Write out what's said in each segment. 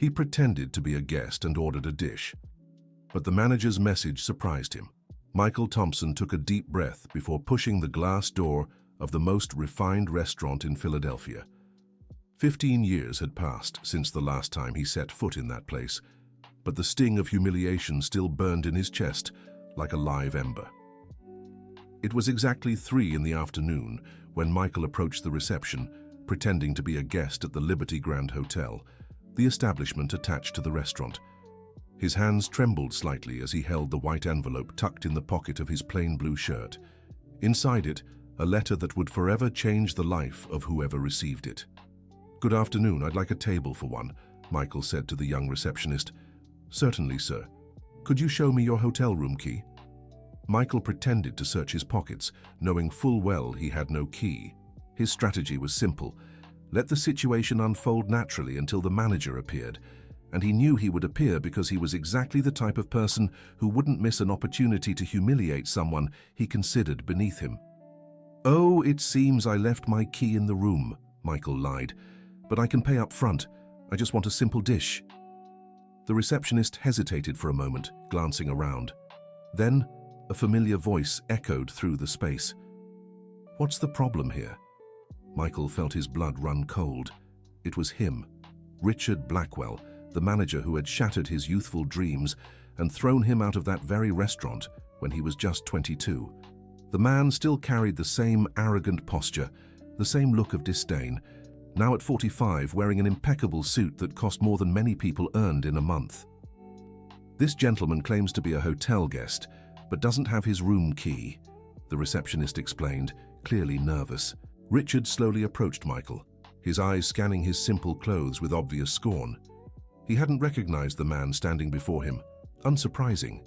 He pretended to be a guest and ordered a dish. But the manager's message surprised him. Michael Thompson took a deep breath before pushing the glass door of the most refined restaurant in Philadelphia. 15 years had passed since the last time he set foot in that place, but the sting of humiliation still burned in his chest like a live ember. It was exactly 3 in the afternoon when Michael approached the reception, pretending to be a guest at the Liberty Grand Hotel, the establishment attached to the restaurant. His hands trembled slightly as he held the white envelope tucked in the pocket of his plain blue shirt. Inside it, a letter that would forever change the life of whoever received it. "Good afternoon, I'd like a table for one," Michael said to the young receptionist. "Certainly, sir. Could you show me your hotel room key?" Michael pretended to search his pockets, knowing full well he had no key. His strategy was simple: let the situation unfold naturally until the manager appeared, and he knew he would appear because he was exactly the type of person who wouldn't miss an opportunity to humiliate someone he considered beneath him. "Oh, it seems I left my key in the room," Michael lied. "But I can pay up front. I just want a simple dish." The receptionist hesitated for a moment, glancing around. Then, a familiar voice echoed through the space. "What's the problem here?" Michael felt his blood run cold. It was him, Richard Blackwell, the manager who had shattered his youthful dreams and thrown him out of that very restaurant when he was just 22. The man still carried the same arrogant posture, the same look of disdain, now at 45 wearing an impeccable suit that cost more than many people earned in a month. "This gentleman claims to be a hotel guest, but doesn't have his room key," the receptionist explained, clearly nervous. Richard slowly approached Michael, his eyes scanning his simple clothes with obvious scorn. He hadn't recognized the man standing before him. Unsurprising.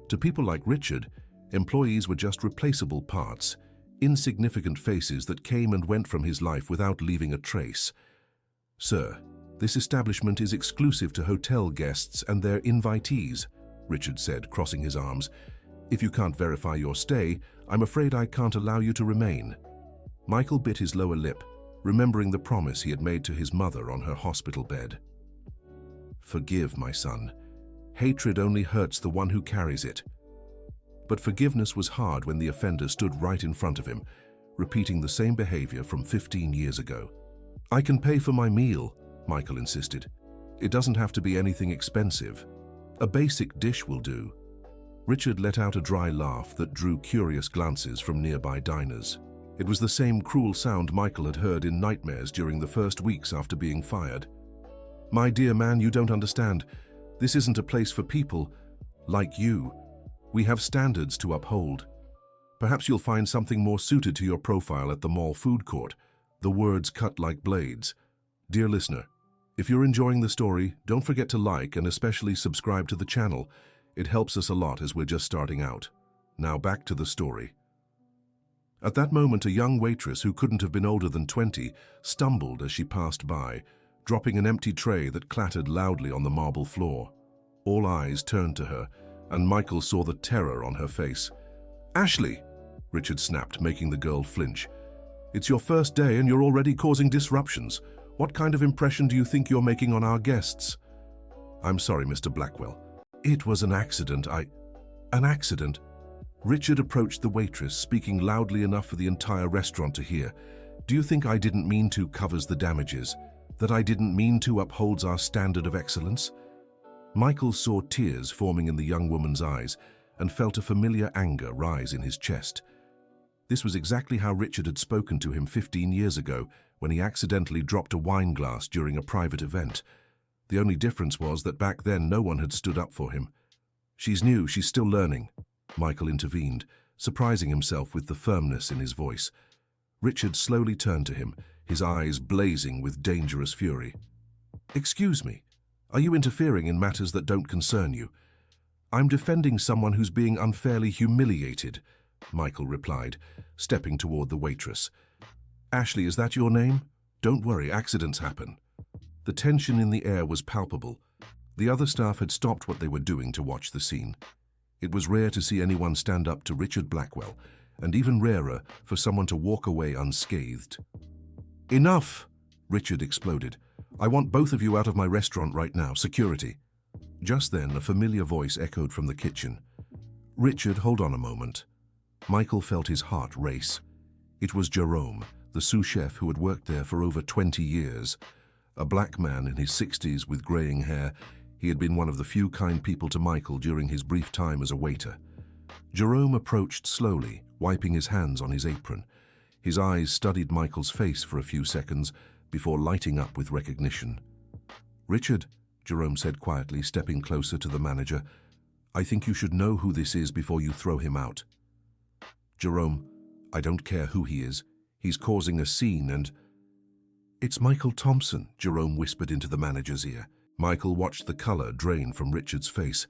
To people like Richard, employees were just replaceable parts, insignificant faces that came and went from his life without leaving a trace. "Sir, this establishment is exclusive to hotel guests and their invitees," Richard said, crossing his arms. "If you can't verify your stay, I'm afraid I can't allow you to remain." Michael bit his lower lip, remembering the promise he had made to his mother on her hospital bed. "Forgive, my son. Hatred only hurts the one who carries it." But forgiveness was hard when the offender stood right in front of him, repeating the same behavior from 15 years ago. "I can pay for my meal," Michael insisted. "It doesn't have to be anything expensive. A basic dish will do." Richard let out a dry laugh that drew curious glances from nearby diners. It was the same cruel sound Michael had heard in nightmares during the first weeks after being fired. "My dear man, you don't understand. This isn't a place for people like you. We have standards to uphold. Perhaps you'll find something more suited to your profile at the mall food court." The words cut like blades. Dear listener, if you're enjoying the story, don't forget to like and especially subscribe to the channel. It helps us a lot as we're just starting out. Now back to the story. At that moment, a young waitress who couldn't have been older than 20 stumbled as she passed by, dropping an empty tray that clattered loudly on the marble floor. All eyes turned to her, and Michael saw the terror on her face. "Ashley!" Richard snapped, making the girl flinch. "It's your first day and you're already causing disruptions. What kind of impression do you think you're making on our guests?" "I'm sorry, Mr. Blackwell. It was an accident. An accident?" Richard approached the waitress, speaking loudly enough for the entire restaurant to hear. "Do you think I didn't mean to covers the damages? That I didn't mean to upholds our standard of excellence?" Michael saw tears forming in the young woman's eyes and felt a familiar anger rise in his chest. This was exactly how Richard had spoken to him 15 years ago when he accidentally dropped a wine glass during a private event. The only difference was that back then no one had stood up for him. "She's new, she's still learning," Michael intervened, surprising himself with the firmness in his voice. Richard slowly turned to him, his eyes blazing with dangerous fury. "Excuse me, are you interfering in matters that don't concern you?" "I'm defending someone who's being unfairly humiliated," Michael replied, stepping toward the waitress. "Ashley, is that your name? Don't worry, accidents happen." The tension in the air was palpable. The other staff had stopped what they were doing to watch the scene. It was rare to see anyone stand up to Richard Blackwell, and even rarer for someone to walk away unscathed. "Enough!" Richard exploded. I want both of you out of my restaurant right now. Security." Just then, a familiar voice echoed from the kitchen. "Richard, hold on a moment." Michael felt his heart race. It was Jerome, the sous chef who had worked there for over 20 years. A black man in his 60s with graying hair, he had been one of the few kind people to Michael during his brief time as a waiter. Jerome approached slowly, wiping his hands on his apron. His eyes studied Michael's face for a few seconds before lighting up with recognition. "Richard," Jerome said quietly, stepping closer to the manager, "I think you should know who this is before you throw him out." "Jerome, I don't care who he is. He's causing a scene and—" "It's Michael Thompson," Jerome whispered into the manager's ear. Michael watched the color drain from Richard's face.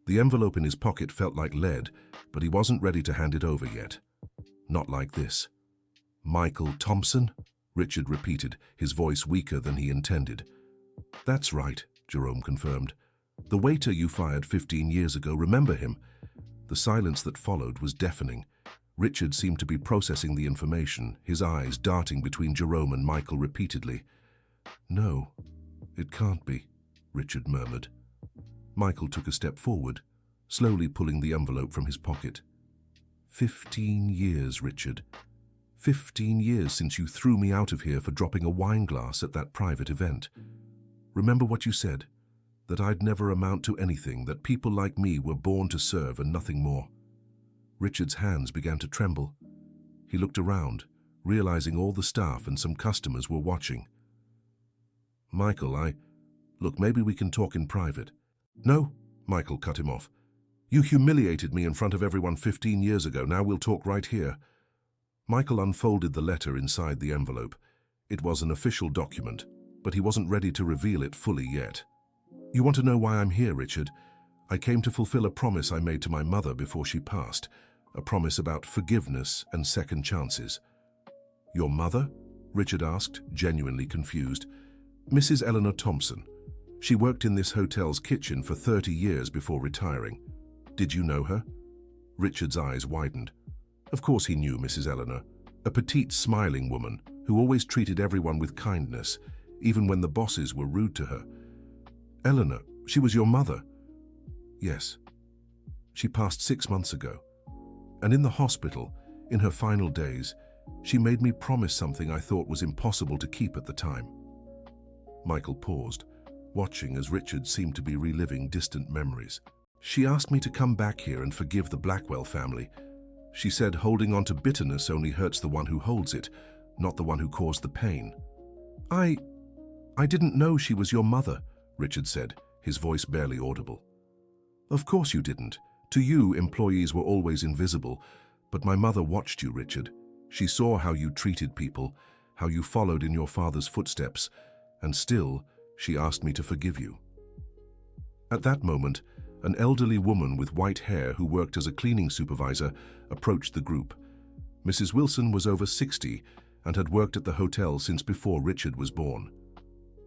The envelope in his pocket felt like lead, but he wasn't ready to hand it over yet. Not like this. "Michael Thompson?" Richard repeated, his voice weaker than he intended. "That's right," Jerome confirmed. "The waiter you fired 15 years ago, remember him?" The silence that followed was deafening. Richard seemed to be processing the information, his eyes darting between Jerome and Michael repeatedly. "No, it can't be," Richard murmured. Michael took a step forward, slowly pulling the envelope from his pocket. 15 years, Richard. 15 years since you threw me out of here for dropping a wine glass at that private event. Remember what you said, that I'd never amount to anything, that people like me were born to serve and nothing more." Richard's hands began to tremble. He looked around, realizing all the staff and some customers were watching. "Michael, Look, maybe we can talk in private." "No," Michael cut him off. "You humiliated me in front of everyone 15 years ago. Now we'll talk right here." Michael unfolded the letter inside the envelope. It was an official document, but he wasn't ready to reveal it fully yet. "You want to know why I'm here, Richard? I came to fulfill a promise I made to my mother before she passed, a promise about forgiveness and second chances." "Your mother?" Richard asked, genuinely confused. "Mrs. Eleanor Thompson. She worked in this hotel's kitchen for 30 years before retiring. Did you know her?" Richard's eyes widened. Of course he knew Mrs. Eleanor, a petite, smiling woman who always treated everyone with kindness, even when the bosses were rude to her. "Eleanor, she was your mother?" "Yes. She passed 6 months ago. And in the hospital, in her final days, she made me promise something I thought was impossible to keep at the time." Michael paused, watching as Richard seemed to be reliving distant memories. "She asked me to come back here and forgive the Blackwell family. She said holding on to bitterness only hurts the one who holds it, not the one who caused the pain." I didn't know she was your mother," Richard said, his voice barely audible. "Of course you didn't. To you, employees were always invisible. But my mother watched you, Richard. She saw how you treated people, how you followed in your father's footsteps, and still, she asked me to forgive you." At that moment, an elderly woman with white hair who worked as a cleaning supervisor approached the group. Mrs. Wilson was over 60 and had worked at the hotel since before Richard was born.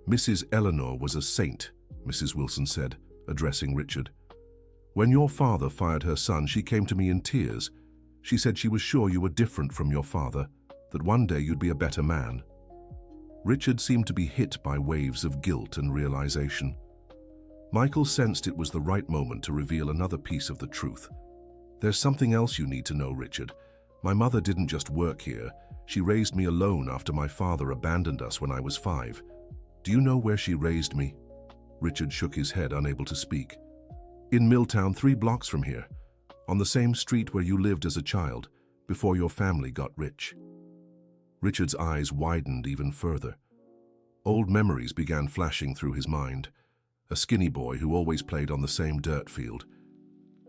"Mrs. Eleanor was a saint," Mrs. Wilson said, addressing Richard. "When your father fired her son, she came to me in tears. She said she was sure you were different from your father, that one day you'd be a better man." Richard seemed to be hit by waves of guilt and realization. Michael sensed it was the right moment to reveal another piece of the truth. "There's something else you need to know, Richard. My mother didn't just work here. She raised me alone after my father abandoned us when I was 5. Do you know where she raised me?" Richard shook his head, unable to speak. "In Milltown, 3 blocks from here, on the same street where you lived as a child, before your family got rich." Richard's eyes widened even further. Old memories began flashing through his mind. A skinny boy who always played on the same dirt field.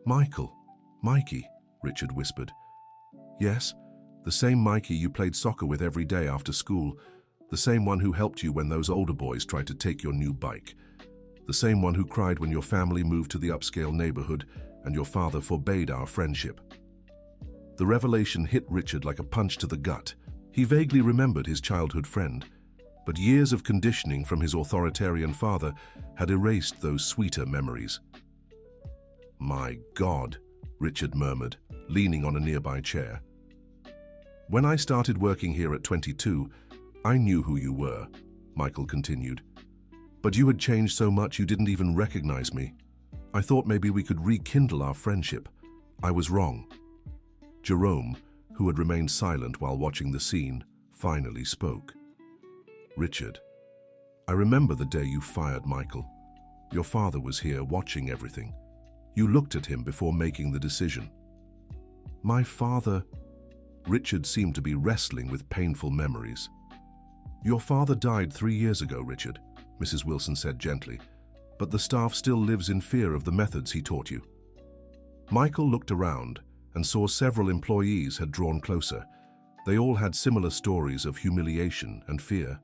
Mikey, Richard whispered. "Yes, the same Mikey you played soccer with every day after school, the same one who helped you when those older boys tried to take your new bike, the same one who cried when your family moved to the upscale neighborhood and your father forbade our friendship." The revelation hit Richard like a punch to the gut. He vaguely remembered his childhood friend, but years of conditioning from his authoritarian father had erased those sweeter memories. "My God," Richard murmured, leaning on a nearby chair. "When I started working here at 22, I knew who you were," Michael continued. But you had changed so much you didn't even recognize me. I thought maybe we could rekindle our friendship. I was wrong." Jerome, who had remained silent while watching the scene, finally spoke. "Richard, I remember the day you fired Michael. Your father was here watching everything. You looked at him before making the decision." "My father—" Richard seemed to be wrestling with painful memories. "Your father died 3 years ago, Richard," Mrs. Wilson said gently, "but the staff still lives in fear of the methods he taught you." Michael looked around and saw several employees had drawn closer. They all had similar stories of humiliation and fear.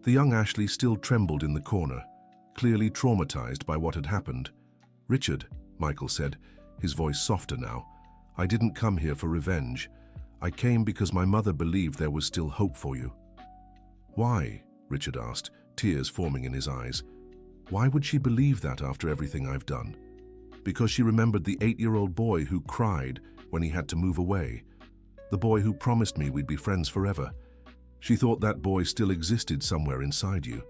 The young Ashley still trembled in the corner, clearly traumatized by what had happened. "Richard," Michael said, his voice softer now, "I didn't come here for revenge. I came because my mother believed there was still hope for you." "Why?" Richard asked, tears forming in his eyes. "Why would she believe that after everything I've done?" "Because she remembered the 8-year-old boy who cried when he had to move away. The boy who promised me we'd be friends forever. She thought that boy still existed somewhere inside you."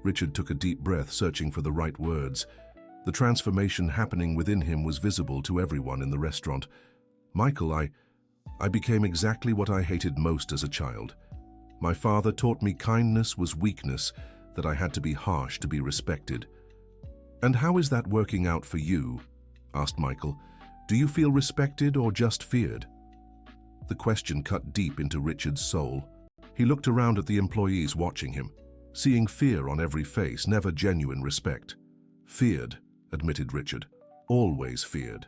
Richard took a deep breath, searching for the right words. The transformation happening within him was visible to everyone in the restaurant. "Michael, I became exactly what I hated most as a child. My father taught me kindness was weakness, that I had to be harsh to be respected." "And how is that working out for you?" asked Michael. "Do you feel respected or just feared?" The question cut deep into Richard's soul. He looked around at the employees watching him, seeing fear on every face, never genuine respect. "Feared," admitted Richard. "Always feared."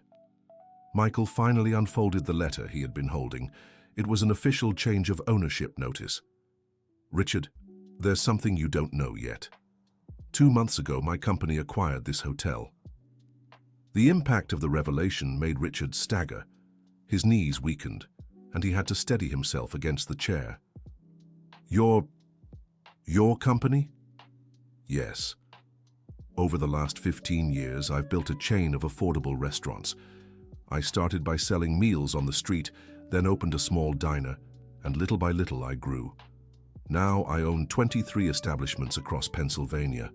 Michael finally unfolded the letter he had been holding. It was an official change of ownership notice. "Richard, there's something you don't know yet. 2 months ago, my company acquired this hotel." The impact of the revelation made Richard stagger. His knees weakened, and he had to steady himself against the chair. Your company?" "Yes. Over the last 15 years, I've built a chain of affordable restaurants. I started by selling meals on the street, then opened a small diner, and little by little I grew. Now I own 23 establishments across Pennsylvania."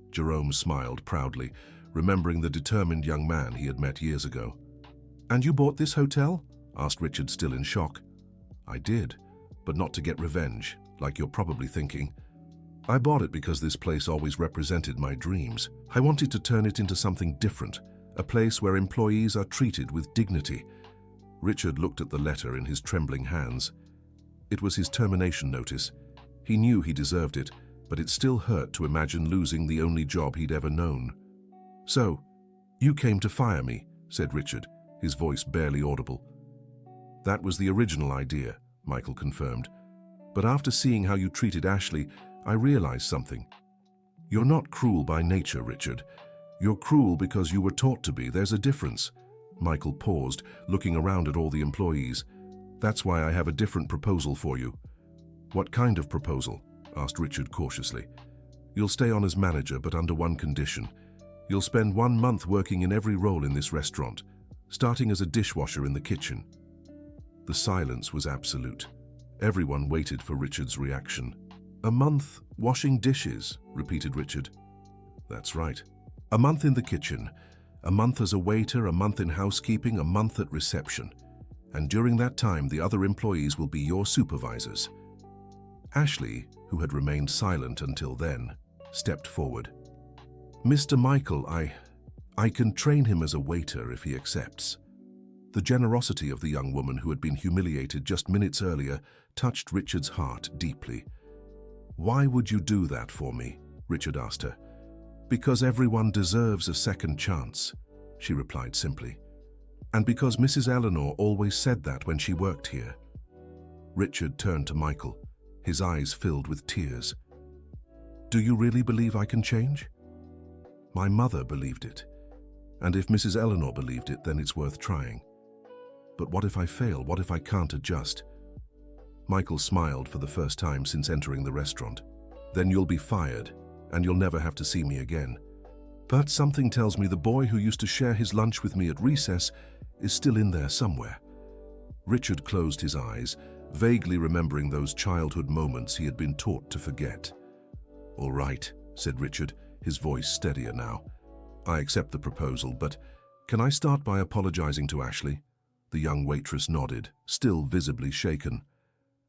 Jerome smiled proudly, remembering the determined young man he had met years ago. "And you bought this hotel?" asked Richard, still in shock. "I did, but not to get revenge, like you're probably thinking. I bought it because this place always represented my dreams. I wanted to turn it into something different, a place where employees are treated with dignity." Richard looked at the letter in his trembling hands. It was his termination notice. He knew he deserved it, but it still hurt to imagine losing the only job he'd ever known. "So, you came to fire me," said Richard, his voice barely audible. "That was the original idea," Michael confirmed. "But after seeing how you treated Ashley, I realized something. You're not cruel by nature, Richard. You're cruel because you were taught to be. There's a difference." Michael paused, looking around at all the employees. "That's why I have a different proposal for you." "What kind of proposal?" asked Richard cautiously. "You'll stay on as manager, but under one condition. You'll spend 1 month working in every role in this restaurant, starting as a dishwasher in the kitchen." The silence was absolute. Everyone waited for Richard's reaction. "A month washing dishes," repeated Richard. "That's right. A month in the kitchen, a month as a waiter, a month in housekeeping, a month at reception. And during that time, the other employees will be your supervisors." Ashley, who had remained silent until then, stepped forward. "Mr. Michael, I can train him as a waiter if he accepts." The generosity of the young woman who had been humiliated just minutes earlier touched Richard's heart deeply. "Why would you do that for me?" Richard asked her. "Because everyone deserves a second chance," she replied simply. "And because Mrs. Eleanor always said that when she worked here." Richard turned to Michael, his eyes filled with tears. "Do you really believe I can change?" "My mother believed it. And if Mrs. Eleanor believed it, then it's worth trying. But what if I fail? What if I can't adjust?" Michael smiled for the first time since entering the restaurant. "Then you'll be fired, and you'll never have to see me again. But something tells me the boy who used to share his lunch with me at recess is still in there somewhere." Richard closed his eyes, vaguely remembering those childhood moments he had been taught to forget. "All right," said Richard, his voice steadier now. "I accept the proposal, but can I start by apologizing to Ashley?" The young waitress nodded, still visibly shaken.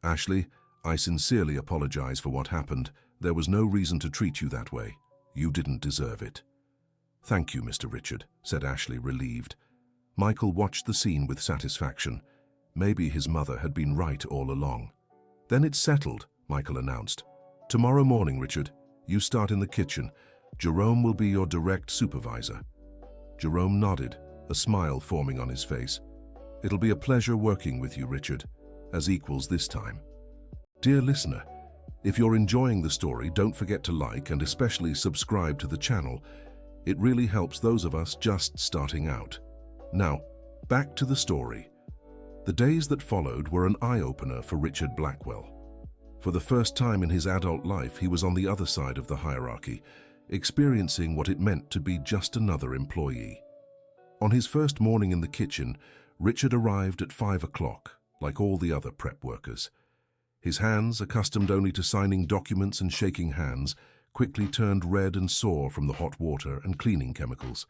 "Ashley, I sincerely apologize for what happened. There was no reason to treat you that way. You didn't deserve it." "Thank you, Mr. Richard," said Ashley, relieved. Michael watched the scene with satisfaction. Maybe his mother had been right all along. "Then it's settled," Michael announced. "Tomorrow morning, Richard, you start in the kitchen. Jerome will be your direct supervisor." Jerome nodded, a smile forming on his face. "It'll be a pleasure working with you, Richard, as equals this time." Dear listener, if you're enjoying the story, don't forget to like and especially subscribe to the channel. It really helps those of us just starting out. Now, back to the story. The days that followed were an eye-opener for Richard Blackwell. For the first time in his adult life, he was on the other side of the hierarchy, experiencing what it meant to be just another employee. On his first morning in the kitchen, Richard arrived at 5 o'clock, like all the other prep workers. His hands, accustomed only to signing documents and shaking hands, quickly turned red and sore from the hot water and cleaning chemicals.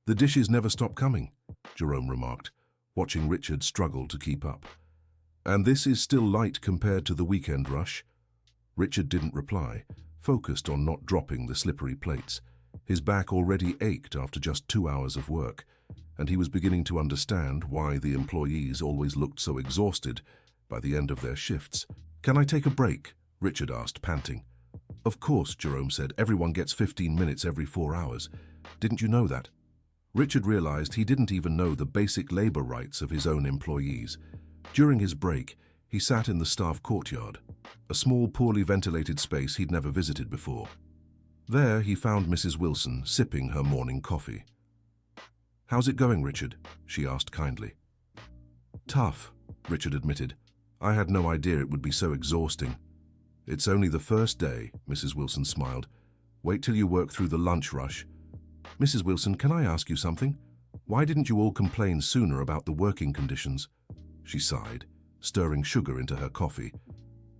"The dishes never stop coming," Jerome remarked, watching Richard struggle to keep up. "And this is still light compared to the weekend rush." Richard didn't reply, focused on not dropping the slippery plates. His back already ached after just 2 hours of work, and he was beginning to understand why the employees always looked so exhausted by the end of their shifts. "Can I take a break?" Richard asked, panting. "Of course," Jerome said. "Everyone gets 15 minutes every 4 hours. Didn't you know that?" Richard realized he didn't even know the basic labor rights of his own employees. During his break, he sat in the staff courtyard, a small, poorly ventilated space he'd never visited before. There, he found Mrs. Wilson sipping her morning coffee. "How's it going, Richard?" she asked kindly. "Tough," Richard admitted. "I had no idea it would be so exhausting." "It's only the first day," Mrs. Wilson smiled. "Wait till you work through the lunch rush." "Mrs. Wilson, can I ask you something? Why didn't you all complain sooner about the working conditions?" She sighed, stirring sugar into her coffee.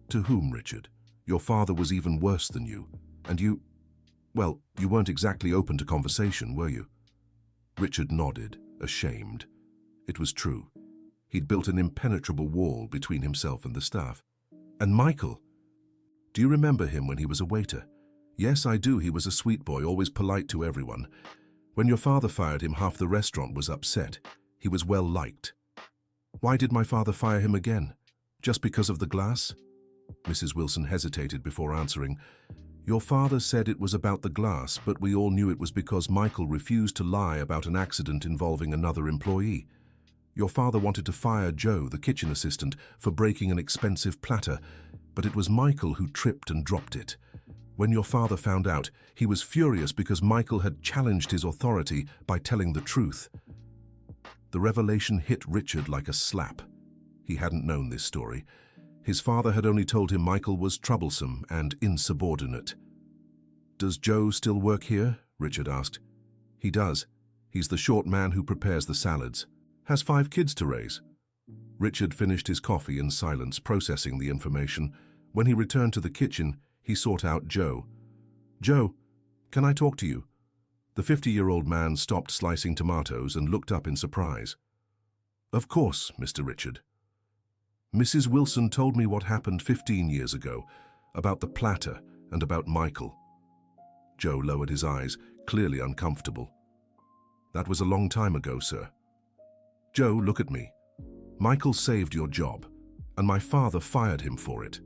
"To whom, Richard? Your father was even worse than you. And you... well, you weren't exactly open to conversation, were you?" Richard nodded, ashamed. It was true. He'd built an impenetrable wall between himself and the staff. "And Michael? Do you remember him when he was a waiter?" "Yes, I do. He was a sweet boy, always polite to everyone. When your father fired him, half the restaurant was upset. He was well liked." "Why did my father fire him again? Just because of the glass?" Mrs. Wilson hesitated before answering. "Your father said it was about the glass, but we all knew it was because Michael refused to lie about an accident involving another employee. Your father wanted to fire Joe, the kitchen assistant, for breaking an expensive platter, but it was Michael who tripped and dropped it. When your father found out, he was furious because Michael had challenged his authority by telling the truth." The revelation hit Richard like a slap. He hadn't known this story. His father had only told him Michael was troublesome and insubordinate. "Does Joe still work here?" Richard asked. "He does. He's the short man who prepares the salads. Has 5 kids to raise." Richard finished his coffee in silence, processing the information. When he returned to the kitchen, he sought out Joe. "Joe, can I talk to you?" The 50-year-old man stopped slicing tomatoes and looked up in surprise. "Of course, Mr. Richard. Mrs. Wilson told me what happened 15 years ago, about the platter and about Michael." Joe lowered his eyes, clearly uncomfortable. "That was a long time ago, sir." "Joe, look at me. Michael saved your job, and my father fired him for it."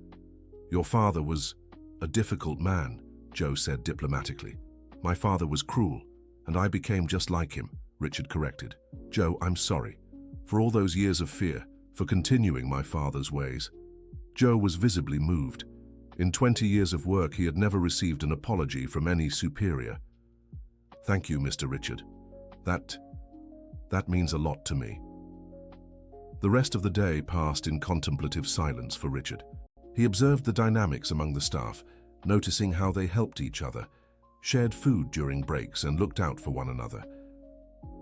"Your father was a difficult man," Joe said diplomatically. "My father was cruel, and I became just like him," Richard corrected. "Joe, I'm sorry. For all those years of fear, for continuing my father's ways." Joe was visibly moved. In 20 years of work, he had never received an apology from any superior. "Thank you, Mr. Richard. That means a lot to me." The rest of the day passed in contemplative silence for Richard. He observed the dynamics among the staff, noticing how they helped each other, shared food during breaks, and looked out for one another.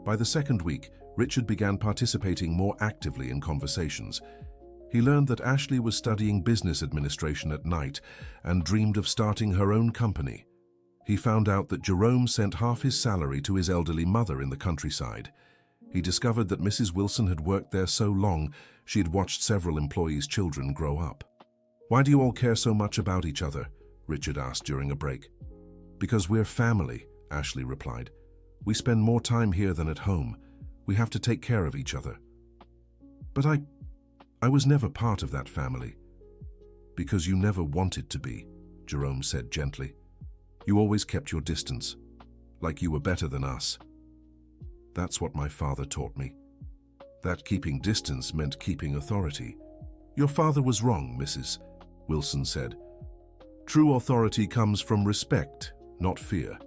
By the second week, Richard began participating more actively in conversations. He learned that Ashley was studying business administration at night and dreamed of starting her own company. He found out that Jerome sent half his salary to his elderly mother in the countryside. He discovered that Mrs. Wilson had worked there so long, she had watched several employees' children grow up. "Why do you all care so much about each other?" Richard asked during a break. "Because we're family," Ashley replied. "We spend more time here than at home. We have to take care of each other." "But I was never part of that family." "Because you never wanted to be," Jerome said gently. "You always kept your distance, like you were better than us." "That's what my father taught me. That keeping distance meant keeping authority." "Your father was wrong, Mrs. Wilson said. "True authority comes from respect, not fear."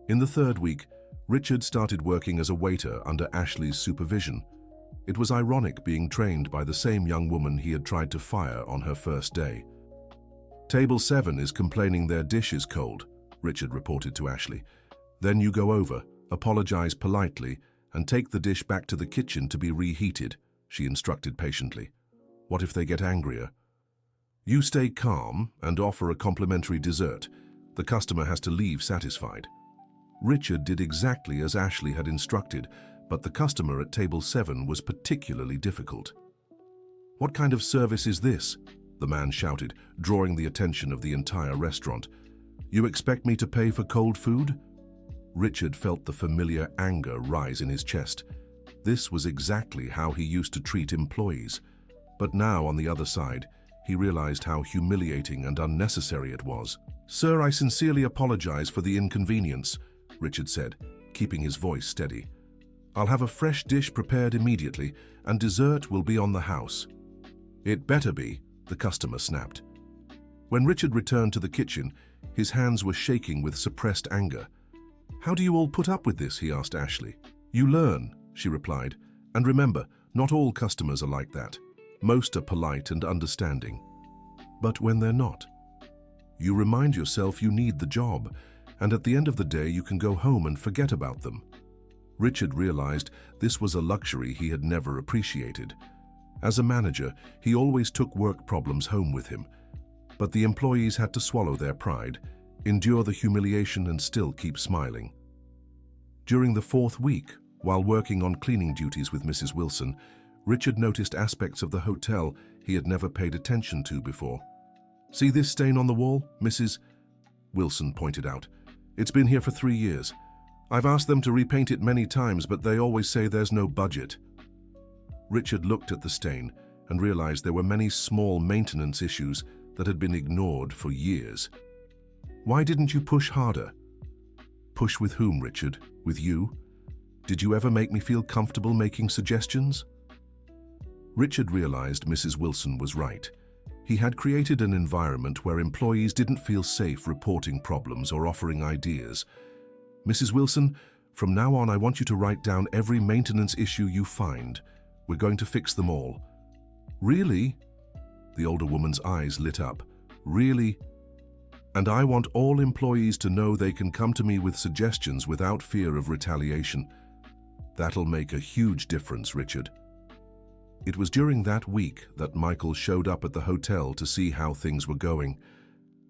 In the third week, Richard started working as a waiter under Ashley's supervision. It was ironic being trained by the same young woman he had tried to fire on her first day. "Table 7 is complaining their dish is cold," Richard reported to Ashley. "Then you go over, apologize politely, and take the dish back to the kitchen to be reheated," she instructed patiently. "What if they get angrier?" "You stay calm and offer a complimentary dessert. The customer has to leave satisfied." Richard did exactly as Ashley had instructed, but the customer at table 7 was particularly difficult. "What kind of service is this?" the man shouted, drawing the attention of the entire restaurant. "You expect me to pay for cold food?" Richard felt the familiar anger rise in his chest. This was exactly how he used to treat employees. But now, on the other side, he realized how humiliating and unnecessary it was. "Sir, I sincerely apologize for the inconvenience," Richard said, keeping his voice steady. "I'll have a fresh dish prepared immediately, and dessert will be on the house." "It better be," the customer snapped. When Richard returned to the kitchen, his hands were shaking with suppressed anger. "How do you all put up with this?" he asked Ashley. "You learn," she replied. "And remember, not all customers are like that. Most are polite and understanding. But when they're not, you remind yourself you need the job, and at the end of the day you can go home and forget about them." Richard realized this was a luxury he had never appreciated. As a manager, he always took work problems home with him. But the employees had to swallow their pride, endure the humiliation, and still keep smiling. During the fourth week, while working on cleaning duties with Mrs. Wilson, Richard noticed aspects of the hotel he had never paid attention to before. "See this stain on the wall?" Mrs. Wilson pointed out. "It's been here for 3 years. I've asked them to repaint it many times, but they always say there's no budget." Richard looked at the stain and realized there were many small maintenance issues that had been ignored for years. "Why didn't you push harder?" "Push with whom, Richard? With you? Did you ever make me feel comfortable making suggestions?" Richard realized Mrs. Wilson was right. He had created an environment where employees didn't feel safe reporting problems or offering ideas. "Mrs. Wilson, from now on I want you to write down every maintenance issue you find. We're going to fix them all." "Really?" The older woman's eyes lit up. "Really? And I want all employees to know they can come to me with suggestions without fear of retaliation. That'll make a huge difference, Richard." It was during that week that Michael showed up at the hotel to see how things were going.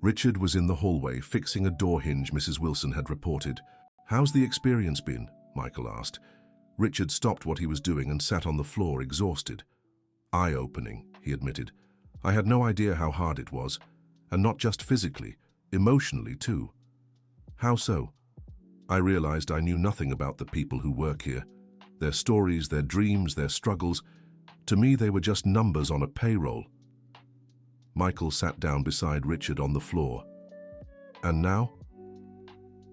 Richard was in the hallway fixing a door hinge Mrs. Wilson had reported. "How's the experience been?" Michael asked. Richard stopped what he was doing and sat on the floor, exhausted. "Eye-opening," he admitted. "I had no idea how hard it was, and not just physically, emotionally too." "How so?" "I realized I knew nothing about the people who work here. Their stories, their dreams, their struggles. To me, they were just numbers on a payroll." Michael sat down beside Richard on the floor. "And now?"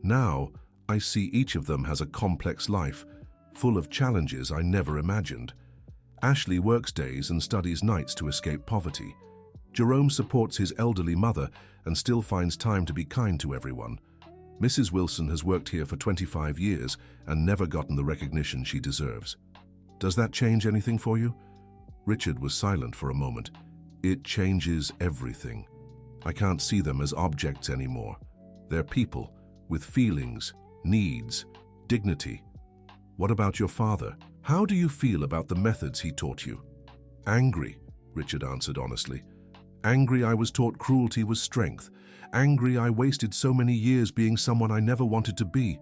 "Now, I see each of them has a complex life, full of challenges I never imagined. Ashley works days and studies nights to escape poverty. Jerome supports his elderly mother and still finds time to be kind to everyone. Mrs. Wilson has worked here for 25 years and never gotten the recognition she deserves. Does that change anything for you?" Richard was silent for a moment. "It changes everything. I can't see them as objects anymore. They're people with feelings, needs, dignity." "What about your father? How do you feel about the methods he taught you?" "Angry," Richard answered honestly. Angry I was taught cruelty was strength. Angry I wasted so many years being someone I never wanted to be.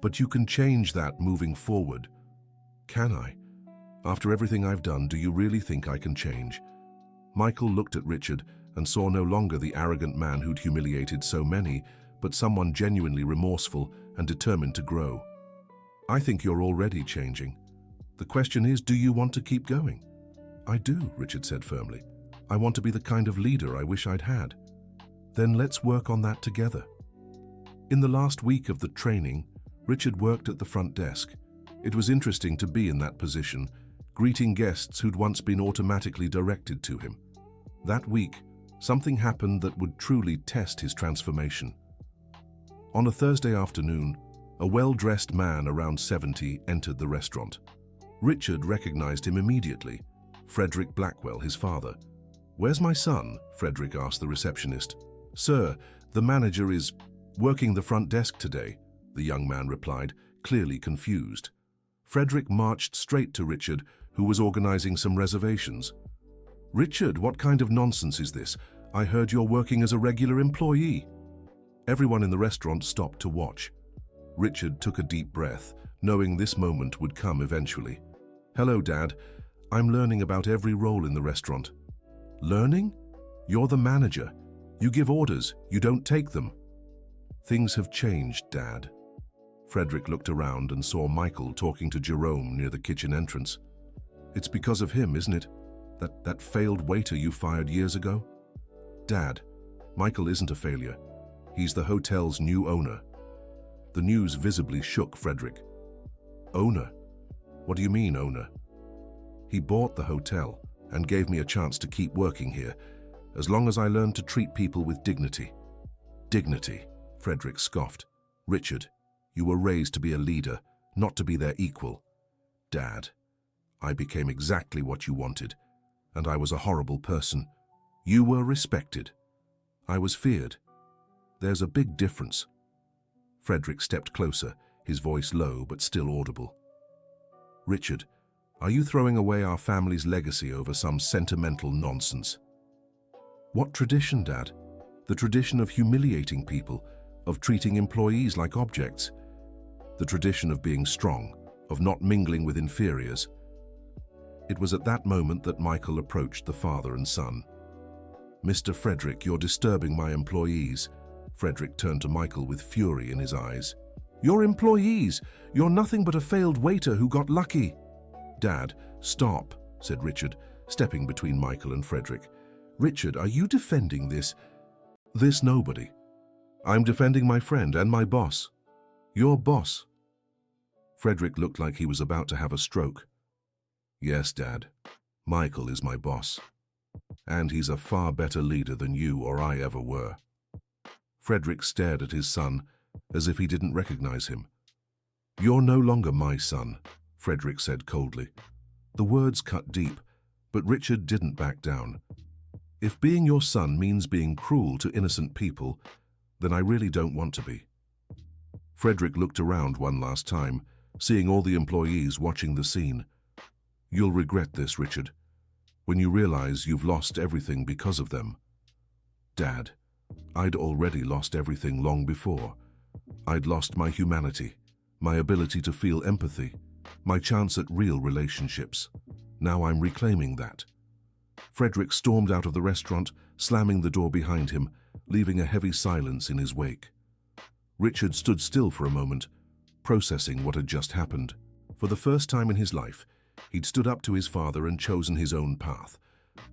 But you can change that moving forward. Can I? After everything I've done, do you really think I can change? Michael looked at Richard and saw no longer the arrogant man who'd humiliated so many, but someone genuinely remorseful and determined to grow. I think you're already changing. The question is, do you want to keep going? I do, Richard said firmly. I want to be the kind of leader I wish I'd had. Then let's work on that together. In the last week of the training, Richard worked at the front desk. It was interesting to be in that position, greeting guests who'd once been automatically directed to him. That week, something happened that would truly test his transformation. On a Thursday afternoon, a well-dressed man around 70 entered the restaurant. Richard recognized him immediately. Frederick Blackwell, his father. "Where's my son?" Frederick asked the receptionist. "Sir, the manager is working the front desk today," the young man replied, clearly confused. Frederick marched straight to Richard, who was organizing some reservations. "Richard, what kind of nonsense is this? I heard you're working as a regular employee." Everyone in the restaurant stopped to watch. Richard took a deep breath, knowing this moment would come eventually. "Hello, Dad. I'm learning about every role in the restaurant." "Learning? You're the manager. You give orders, you don't take them." "Things have changed, Dad." Frederick looked around and saw Michael talking to Jerome near the kitchen entrance. "It's because of him, isn't it? That failed waiter you fired years ago?" "Dad, Michael isn't a failure. He's the hotel's new owner." The news visibly shook Frederick. "Owner? What do you mean, owner?" "He bought the hotel and gave me a chance to keep working here, as long as I learned to treat people with dignity." "Dignity," Frederick scoffed. "Richard, you were raised to be a leader, not to be their equal." "Dad, I became exactly what you wanted, and I was a horrible person. You were respected. I was feared. There's a big difference." Frederick stepped closer, his voice low but still audible. "Richard, are you throwing away our family's legacy over some sentimental nonsense?" "What tradition, Dad? The tradition of humiliating people, of treating employees like objects. The tradition of being strong, of not mingling with inferiors." It was at that moment that Michael approached the father and son. "Mr. Frederick, you're disturbing my employees." Frederick turned to Michael with fury in his eyes. "Your employees? You're nothing but a failed waiter who got lucky." "Dad, stop," said Richard, stepping between Michael and Frederick. "Richard, are you defending this nobody? I'm defending my friend and my boss." "Your boss?" Frederick looked like he was about to have a stroke. "Yes, Dad. Michael is my boss. And he's a far better leader than you or I ever were." Frederick stared at his son as if he didn't recognize him. "You're no longer my son," Frederick said coldly. The words cut deep, but Richard didn't back down. "If being your son means being cruel to innocent people, then I really don't want to be." Frederick looked around one last time, seeing all the employees watching the scene. "You'll regret this, Richard, when you realize you've lost everything because of them." "Dad, I'd already lost everything long before. I'd lost my humanity, my ability to feel empathy, my chance at real relationships. Now I'm reclaiming that." Frederick stormed out of the restaurant, slamming the door behind him, leaving a heavy silence in his wake. Richard stood still for a moment, processing what had just happened. For the first time in his life, he'd stood up to his father and chosen his own path.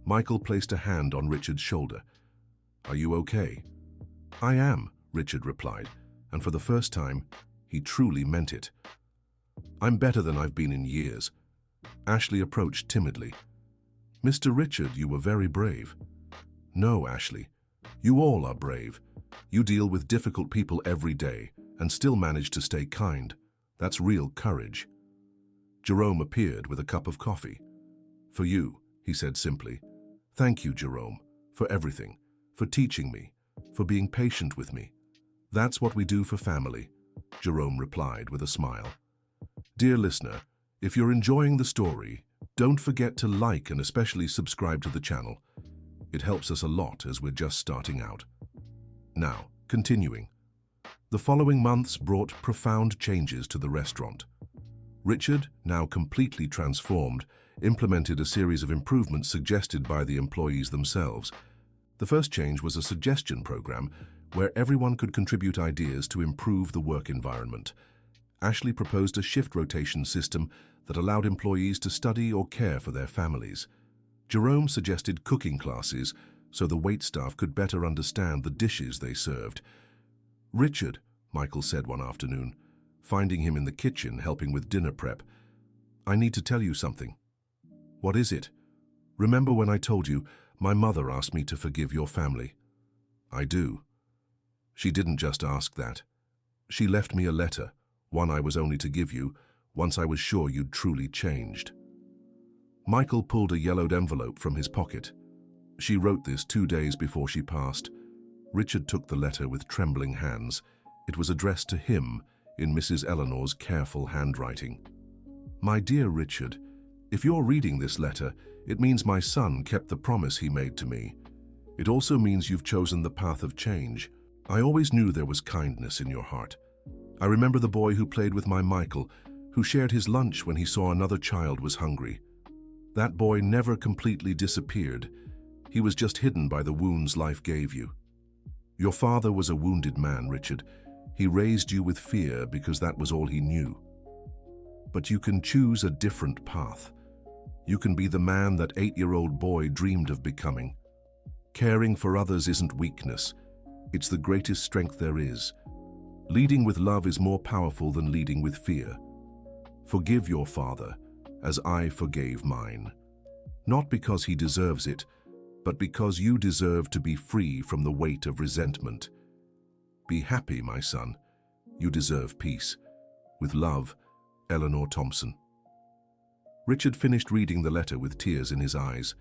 Michael placed a hand on Richard's shoulder. "Are you okay?" "I am," Richard replied, and for the first time, he truly meant it. "I'm better than I've been in years." Ashley approached timidly. "Mr. Richard, you were very brave." "No, Ashley. You all are brave. You deal with difficult people every day and still manage to stay kind. That's real courage." Jerome appeared with a cup of coffee. "For you," he said simply. "Thank you, Jerome, for everything, for teaching me, for being patient with me." "That's what we do for family," Jerome replied with a smile. Dear listener, if you're enjoying the story, don't forget to like and especially subscribe to the channel. It helps us a lot as we're just starting out. Now, continuing. The following months brought profound changes to the restaurant. Richard, now completely transformed, implemented a series of improvements suggested by the employees themselves. The first change was a suggestion program where everyone could contribute ideas to improve the work environment. Ashley proposed a shift rotation system that allowed employees to study or care for their families. Jerome suggested cooking classes so the waitstaff could better understand the dishes they served. "Richard," Michael said one afternoon, finding him in the kitchen helping with dinner prep, "I need to tell you something." "What is it?" "Remember when I told you my mother asked me to forgive your family?" "I do." "She didn't just ask that. She left me a letter, one I was only to give you, once I was sure you'd truly changed." Michael pulled a yellowed envelope from his pocket. "She wrote this 2 days before she passed." Richard took the letter with trembling hands. It was addressed to him in Mrs. Eleanor's careful handwriting. "My dear Richard, if you're reading this letter, it means my son kept the promise he made to me. It also means you've chosen the path of change. I always knew there was kindness in your heart. I remember the boy who played with my Michael, who shared his lunch when he saw another child was hungry. That boy never completely disappeared. He was just hidden by the wounds life gave you. Your father was a wounded man, Richard. He raised you with fear because that was all he knew. But you can choose a different path. You can be the man that 8-year-old boy dreamed of becoming. Caring for others isn't weakness. It's the greatest strength there is. Leading with love is more powerful than leading with fear. Forgive your father, as I forgave mine. Not because he deserves it, but because you deserve to be free from the weight of resentment. Be happy, my son. You deserve peace. With love, Eleanor Thompson." Richard finished reading the letter with tears in his eyes.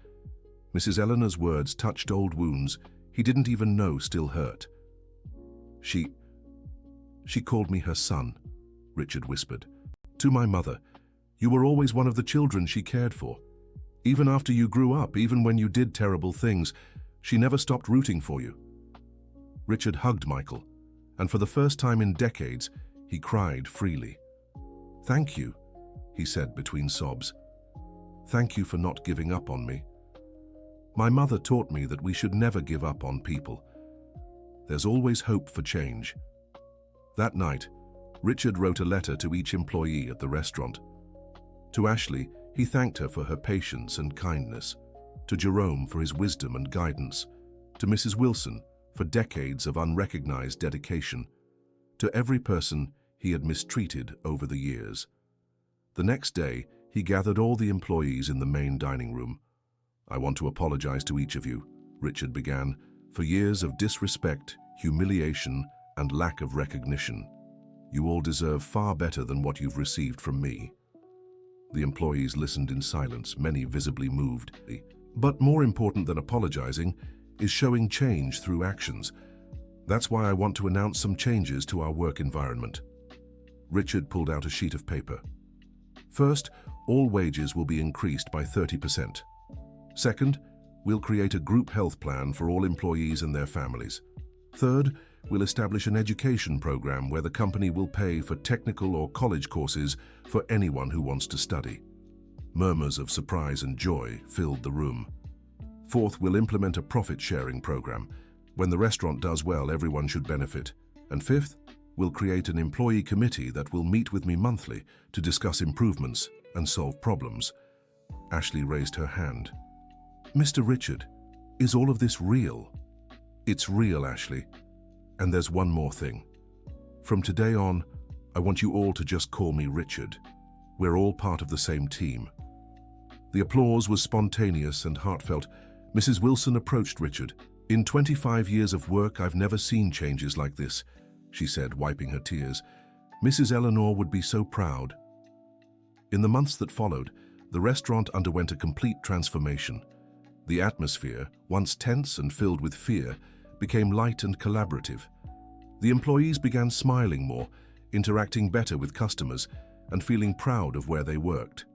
Mrs. Eleanor's words touched old wounds he didn't even know still hurt. She called me her son," Richard whispered. "To my mother, you were always one of the children she cared for. Even after you grew up, even when you did terrible things, she never stopped rooting for you." Richard hugged Michael, and for the first time in decades, he cried freely. "Thank you," he said between sobs. "Thank you for not giving up on me. My mother taught me that we should never give up on people. There's always hope for change." That night, Richard wrote a letter to each employee at the restaurant. To Ashley, he thanked her for her patience and kindness. To Jerome for his wisdom and guidance. To Mrs. Wilson for decades of unrecognized dedication. To every person he had mistreated over the years. The next day, he gathered all the employees in the main dining room. "I want to apologize to each of you," Richard began, "for years of disrespect, humiliation, and lack of recognition. You all deserve far better than what you've received from me." The employees listened in silence, many visibly moved. But more important than apologizing is showing change through actions. That's why I want to announce some changes to our work environment. Richard pulled out a sheet of paper. First, all wages will be increased by 30%. Second, we'll create a group health plan for all employees and their families. Third, we'll establish an education program where the company will pay for technical or college courses for anyone who wants to study. Murmurs of surprise and joy filled the room. Fourth, we'll implement a profit-sharing program. When the restaurant does well, everyone should benefit. And fifth, we'll create an employee committee that will meet with me monthly to discuss improvements and solve problems. Ashley raised her hand. "Mr. Richard, is all of this real?" "It's real, Ashley. And there's one more thing. From today on, I want you all to just call me Richard. We're all part of the same team." The applause was spontaneous and heartfelt. Mrs. Wilson approached Richard. "In 25 years of work, I've never seen changes like this," she said, wiping her tears. "Mrs. Eleanor would be so proud." In the months that followed, the restaurant underwent a complete transformation. The atmosphere, once tense and filled with fear, became light and collaborative. The employees began smiling more, interacting better with customers, and feeling proud of where they worked.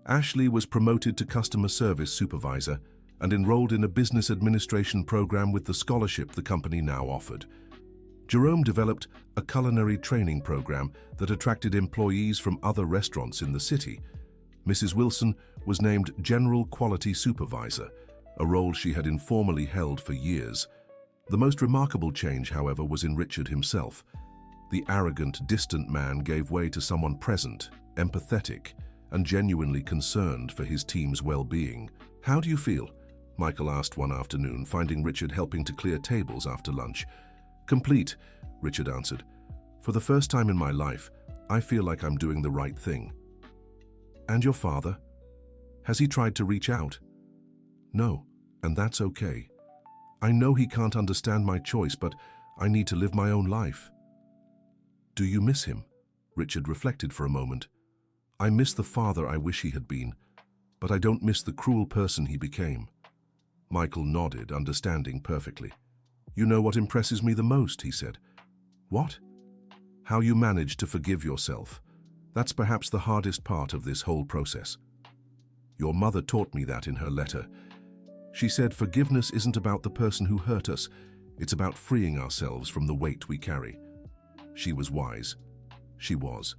Ashley was promoted to customer service supervisor, and enrolled in a business administration program with the scholarship the company now offered. Jerome developed a culinary training program that attracted employees from other restaurants in the city. Mrs. Wilson was named General Quality Supervisor, a role she had informally held for years. The most remarkable change, however, was in Richard himself. The arrogant, distant man gave way to someone present, empathetic, and genuinely concerned for his team's well-being. "How do you feel?" Michael asked one afternoon, finding Richard helping to clear tables after lunch. "Complete," Richard answered. "For the first time in my life, I feel like I'm doing the right thing." "And your father? Has he tried to reach out?" "No, and that's okay. I know he can't understand my choice, but I need to live my own life." "Do you miss him?" Richard reflected for a moment. "I miss the father I wish he had been, but I don't miss the cruel person he became." Michael nodded, understanding perfectly. "You know what impresses me the most," he said. "What?" "How you managed to forgive yourself. That's perhaps the hardest part of this whole process. Your mother taught me that in her letter. She said forgiveness isn't about the person who hurt us, it's about freeing ourselves from the weight we carry." She was wise. She was.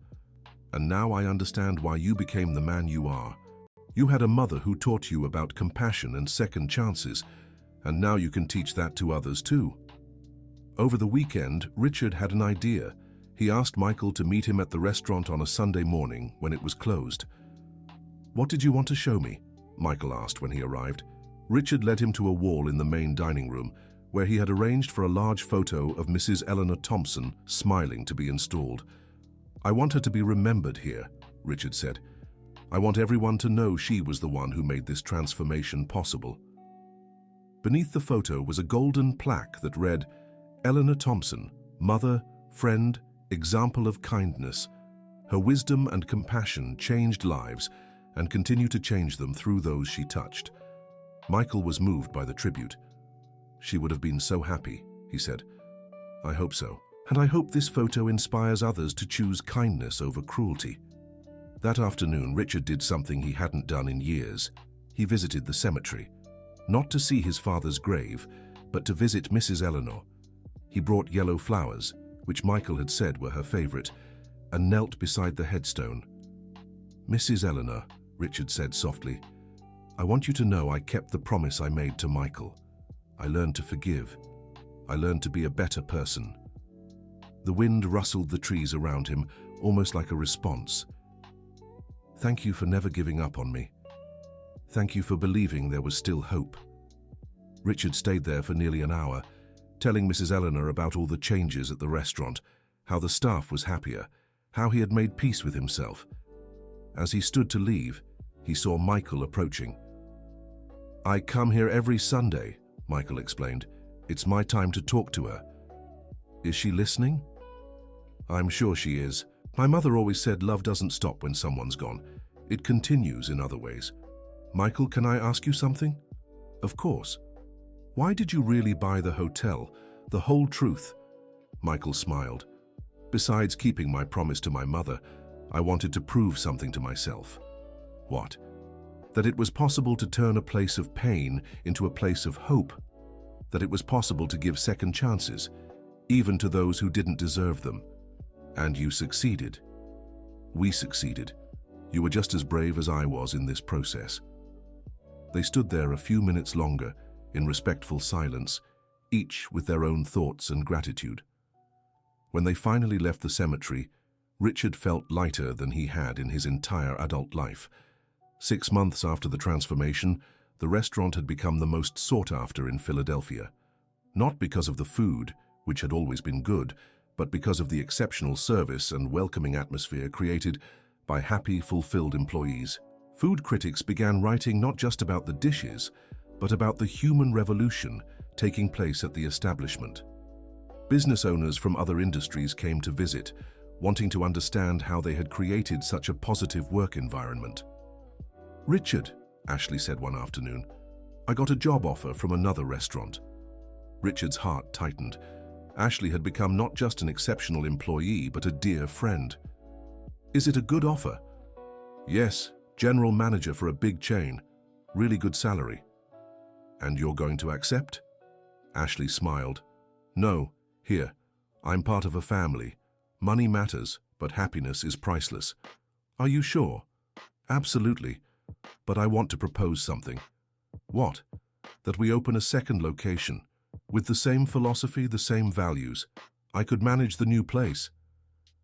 And now I understand why you became the man you are. You had a mother who taught you about compassion and second chances, and now you can teach that to others too. Over the weekend, Richard had an idea. He asked Michael to meet him at the restaurant on a Sunday morning when it was closed. "What did you want to show me?" Michael asked when he arrived. Richard led him to a wall in the main dining room, where he had arranged for a large photo of Mrs. Eleanor Thompson smiling to be installed. "I want her to be remembered here," Richard said. "I want everyone to know she was the one who made this transformation possible." Beneath the photo was a golden plaque that read, "Eleanor Thompson, mother, friend, example of kindness. Her wisdom and compassion changed lives and continue to change them through those she touched." Michael was moved by the tribute. "She would have been so happy," he said. "I hope so. And I hope this photo inspires others to choose kindness over cruelty." That afternoon, Richard did something he hadn't done in years. He visited the cemetery, not to see his father's grave, but to visit Mrs. Eleanor. He brought yellow flowers, which Michael had said were her favorite, and knelt beside the headstone. "Mrs. Eleanor," Richard said softly, "I want you to know I kept the promise I made to Michael. I learned to forgive. I learned to be a better person." The wind rustled the trees around him, almost like a response. "Thank you for never giving up on me. Thank you for believing there was still hope." Richard stayed there for nearly an hour, telling Mrs. Eleanor about all the changes at the restaurant, how the staff was happier, how he had made peace with himself. As he stood to leave, he saw Michael approaching. "I come here every Sunday," Michael explained. "It's my time to talk to her." "Is she listening?" "I'm sure she is. My mother always said love doesn't stop when someone's gone. It continues in other ways." "Michael, can I ask you something?" "Of course." "Why did you really buy the hotel? The whole truth?" Michael smiled. "Besides keeping my promise to my mother, I wanted to prove something to myself." "What?" "That it was possible to turn a place of pain into a place of hope. That it was possible to give second chances, even to those who didn't deserve them. And you succeeded. We succeeded. You were just as brave as I was in this process." They stood there a few minutes longer, in respectful silence, each with their own thoughts and gratitude. When they finally left the cemetery, Richard felt lighter than he had in his entire adult life. 6 months after the transformation, the restaurant had become the most sought after in Philadelphia. Not because of the food, which had always been good, but because of the exceptional service and welcoming atmosphere created by happy, fulfilled employees. Food critics began writing not just about the dishes, but about the human revolution taking place at the establishment. Business owners from other industries came to visit, wanting to understand how they had created such a positive work environment. "Richard," Ashley said one afternoon, "I got a job offer from another restaurant." Richard's heart tightened. Ashley had become not just an exceptional employee, but a dear friend. "Is it a good offer?" "Yes, general manager for a big chain. Really good salary." And you're going to accept? Ashley smiled. No, here. I'm part of a family. Money matters, but happiness is priceless. Are you sure? Absolutely. But I want to propose something. What? That we open a second location. With the same philosophy, the same values. I could manage the new place.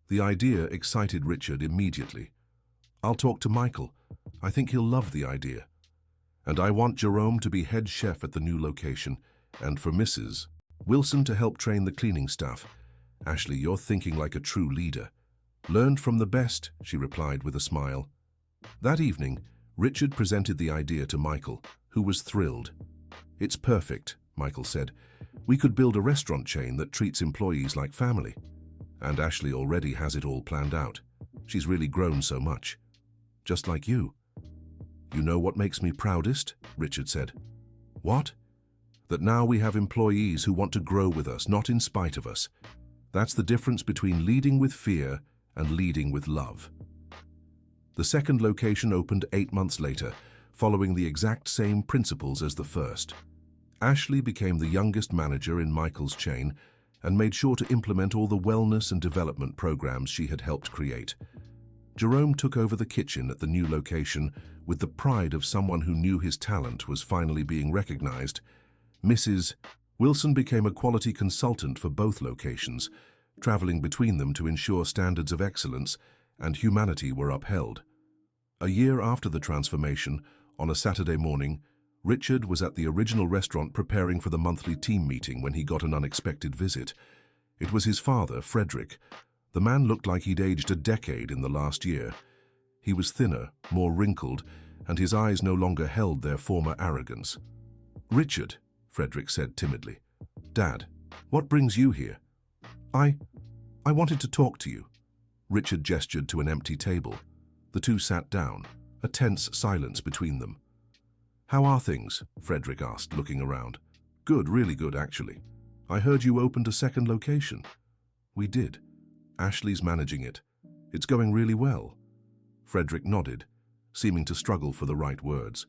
The idea excited Richard immediately. I'll talk to Michael. I think he'll love the idea. And I want Jerome to be head chef at the new location, and for Mrs. Wilson to help train the cleaning staff. Ashley, you're thinking like a true leader. Learned from the best, she replied with a smile. That evening, Richard presented the idea to Michael, who was thrilled. It's perfect, Michael said. We could build a restaurant chain that treats employees like family. And Ashley already has it all planned out. She's really grown so much. Just like you. You know what makes me proudest? Richard said. What? That now we have employees who want to grow with us, not in spite of us. That's the difference between leading with fear and leading with love. The second location opened 8 months later, following the exact same principles as the first. Ashley became the youngest manager in Michael's chain and made sure to implement all the wellness and development programs she had helped create. Jerome took over the kitchen at the new location with the pride of someone who knew his talent was finally being recognized. Mrs. Wilson became a quality consultant for both locations, traveling between them to ensure standards of excellence and humanity were upheld. A year after the transformation, on a Saturday morning, Richard was at the original restaurant preparing for the monthly team meeting when he got an unexpected visit. It was his father, Frederick. The man looked like he'd aged a decade in the last year. He was thinner, more wrinkled, and his eyes no longer held their former arrogance. Richard, Frederick said timidly. Dad, what brings you here? I wanted to talk to you. Richard gestured to an empty table. The two sat down, a tense silence between them. How are things? Frederick asked, looking around. Good, really good, actually. I heard you opened a second location. We did. Ashley's managing it. It's going really well. Frederick nodded, seeming to struggle for the right words.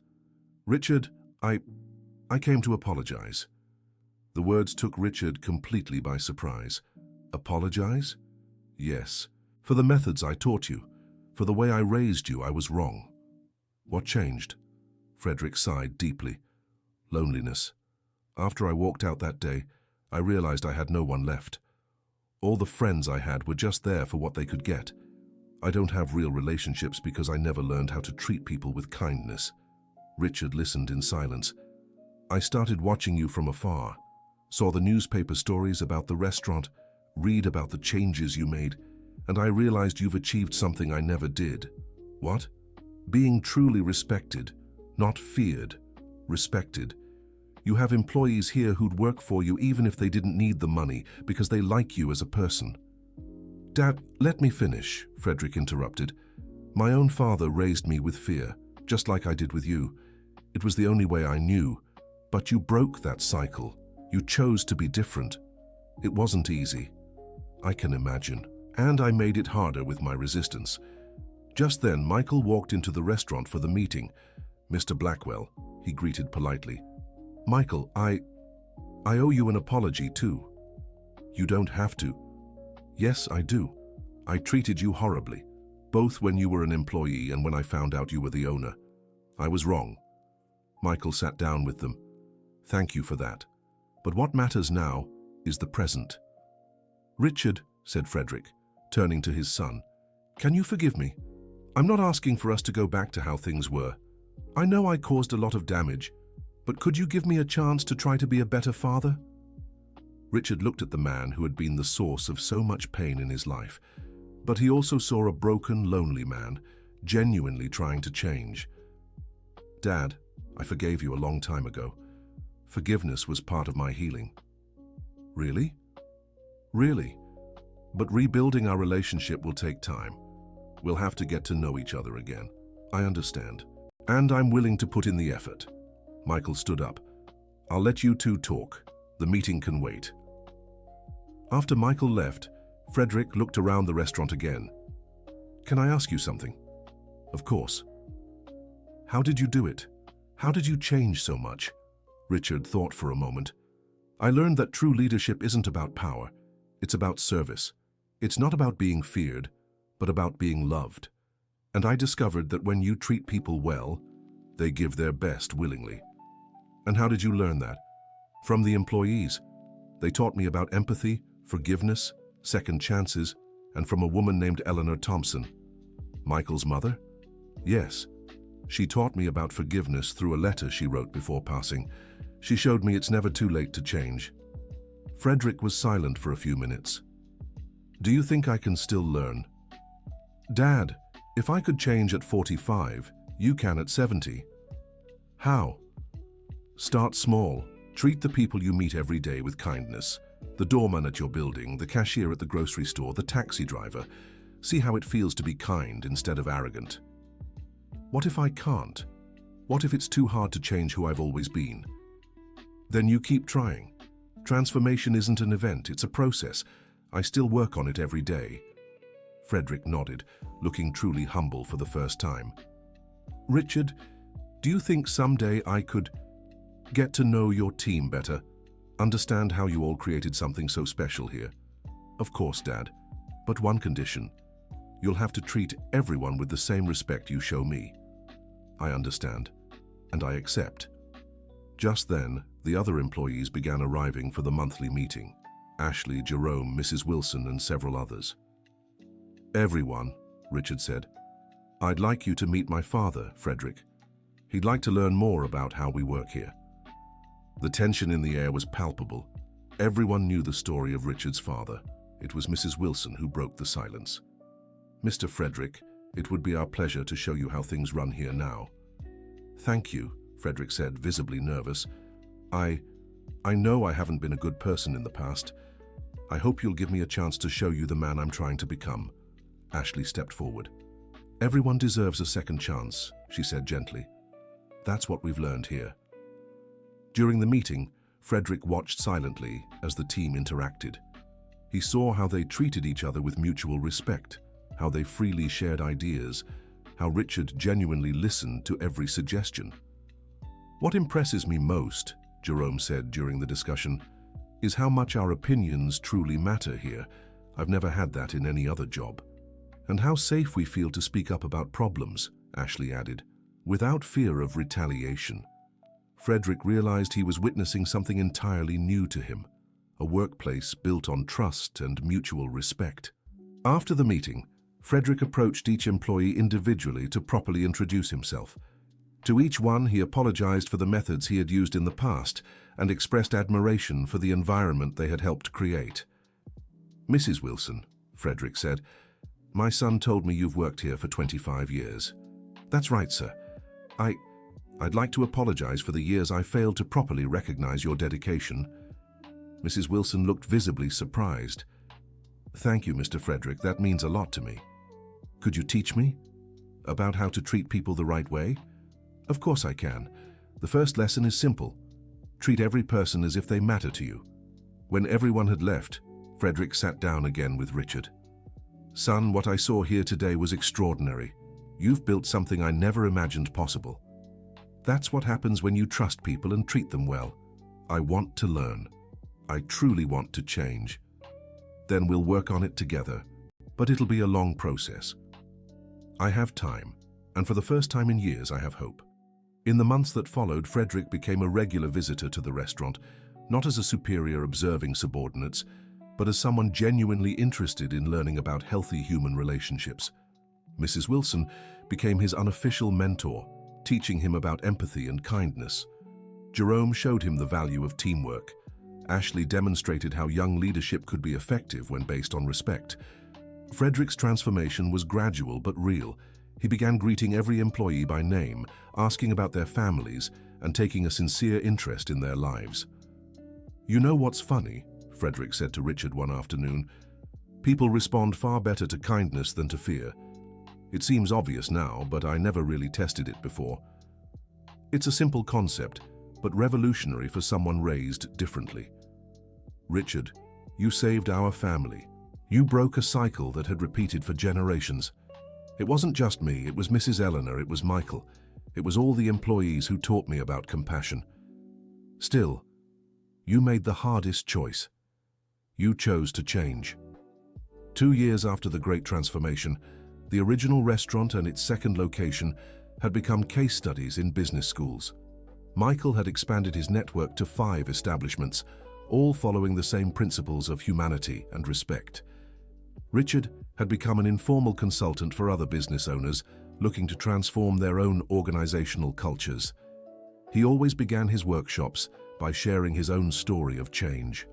Richard, I came to apologize. The words took Richard completely by surprise. Apologize? Yes. For the methods I taught you. For the way I raised you, I was wrong. What changed? Frederick sighed deeply. Loneliness. After I walked out that day, I realized I had no one left. All the friends I had were just there for what they could get. I don't have real relationships because I never learned how to treat people with kindness. Richard listened in silence. I started watching you from afar, saw the newspaper stories about the restaurant, read about the changes you made, and I realized you've achieved something I never did. What? Being truly respected, not feared, respected. You have employees here who'd work for you even if they didn't need the money because they like you as a person. Dad, let me finish, Frederick interrupted. My own father raised me with fear, just like I did with you. It was the only way I knew. But you broke that cycle. You chose to be different. It wasn't easy. I can imagine. And I made it harder with my resistance. Just then, Michael walked into the restaurant for the meeting. Mr. Blackwell, he greeted politely. Michael, I owe you an apology too. You don't have to. Yes, I do. I treated you horribly, both when you were an employee and when I found out you were the owner. I was wrong. Michael sat down with them. Thank you for that. But what matters now is the present. Richard, said Frederick, turning to his son, can you forgive me? I'm not asking for us to go back to how things were. I know I caused a lot of damage, but could you give me a chance to try to be a better father? Richard looked at the man who had been the source of so much pain in his life, but he also saw a broken, lonely man, genuinely trying to change. Dad, I forgave you a long time ago. Forgiveness was part of my healing. Really? Really. But rebuilding our relationship will take time. We'll have to get to know each other again. I understand. And I'm willing to put in the effort. Michael stood up. I'll let you two talk. The meeting can wait. After Michael left, Frederick looked around the restaurant again. Can I ask you something? Of course. How did you do it? How did you change so much? Richard thought for a moment. I learned that true leadership isn't about power. It's about service. It's not about being feared, but about being loved. And I discovered that when you treat people well, they give their best willingly. And how did you learn that? From the employees. They taught me about empathy, forgiveness, second chances, and from a woman named Eleanor Thompson. Michael's mother? Yes. She taught me about forgiveness through a letter she wrote before passing. She showed me it's never too late to change. Frederick was silent for a few minutes. Do you think I can still learn? Dad, if I could change at 45, you can at 70. How? Start small. Treat the people you meet every day with kindness. The doorman at your building, the cashier at the grocery store, the taxi driver. See how it feels to be kind instead of arrogant. What if I can't? What if it's too hard to change who I've always been? Then you keep trying. Transformation isn't an event, it's a process. I still work on it every day. Frederick nodded, looking truly humble for the first time. Richard, do you think someday I could get to know your team better? Understand how you all created something so special here? Of course, Dad. But one condition. You'll have to treat everyone with the same respect you show me. I understand, and I accept. Just then, the other employees began arriving for the monthly meeting. Ashley, Jerome, Mrs. Wilson, and several others. Everyone, Richard said. I'd like you to meet my father, Frederick. He'd like to learn more about how we work here. The tension in the air was palpable. Everyone knew the story of Richard's father. It was Mrs. Wilson who broke the silence. Mr. Frederick, it would be our pleasure to show you how things run here now. Thank you, Frederick said, visibly nervous. I know I haven't been a good person in the past. I hope you'll give me a chance to show you the man I'm trying to become. Ashley stepped forward. Everyone deserves a second chance, she said gently. That's what we've learned here. During the meeting, Frederick watched silently as the team interacted. He saw how they treated each other with mutual respect, how they freely shared ideas, how Richard genuinely listened to every suggestion. What impresses me most, Jerome said during the discussion, is how much our opinions truly matter here. I've never had that in any other job. And how safe we feel to speak up about problems, Ashley added, without fear of retaliation. Frederick realized he was witnessing something entirely new to him, a workplace built on trust and mutual respect. After the meeting, Frederick approached each employee individually to properly introduce himself. To each one, he apologized for the methods he had used in the past and expressed admiration for the environment they had helped create. Mrs. Wilson, Frederick said, my son told me you've worked here for 25 years. That's right, sir. I'd like to apologize for the years I failed to properly recognize your dedication. Mrs. Wilson looked visibly surprised. Thank you, Mr. Frederick. That means a lot to me. Could you teach me about how to treat people the right way? Of course I can. The first lesson is simple. Treat every person as if they matter to you. When everyone had left, Frederick sat down again with Richard. Son, what I saw here today was extraordinary. You've built something I never imagined possible. That's what happens when you trust people and treat them well. I want to learn. I truly want to change. Then we'll work on it together, but it'll be a long process. I have time, and for the first time in years I have hope. In the months that followed, Frederick became a regular visitor to the restaurant, not as a superior observing subordinates, but as someone genuinely interested in learning about healthy human relationships. Mrs. Wilson became his unofficial mentor, teaching him about empathy and kindness. Jerome showed him the value of teamwork. Ashley demonstrated how young leadership could be effective when based on respect. Frederick's transformation was gradual but real. He began greeting every employee by name, asking about their families, and taking a sincere interest in their lives. You know what's funny? Frederick said to Richard one afternoon. People respond far better to kindness than to fear. It seems obvious now, but I never really tested it before. It's a simple concept, but revolutionary for someone raised differently. Richard, you saved our family. You broke a cycle that had repeated for generations. It wasn't just me, it was Mrs. Eleanor, it was Michael. It was all the employees who taught me about compassion. Still, you made the hardest choice. You chose to change. 2 years after the Great Transformation, the original restaurant and its second location had become case studies in business schools. Michael had expanded his network to 5 establishments, all following the same principles of humanity and respect. Richard had become an informal consultant for other business owners looking to transform their own organizational cultures. He always began his workshops by sharing his own story of change.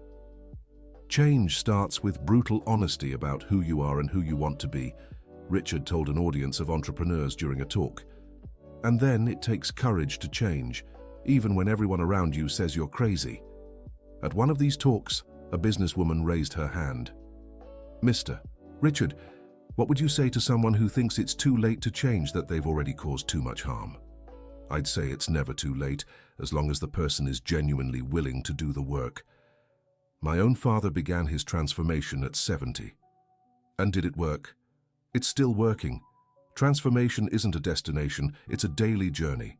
Change starts with brutal honesty about who you are and who you want to be, Richard told an audience of entrepreneurs during a talk. And then it takes courage to change, even when everyone around you says you're crazy. At one of these talks, a businesswoman raised her hand. "Mr. Richard, what would you say to someone who thinks it's too late to change, that they've already caused too much harm?" "I'd say it's never too late, as long as the person is genuinely willing to do the work. My own father began his transformation at 70. And did it work? It's still working. Transformation isn't a destination, it's a daily journey."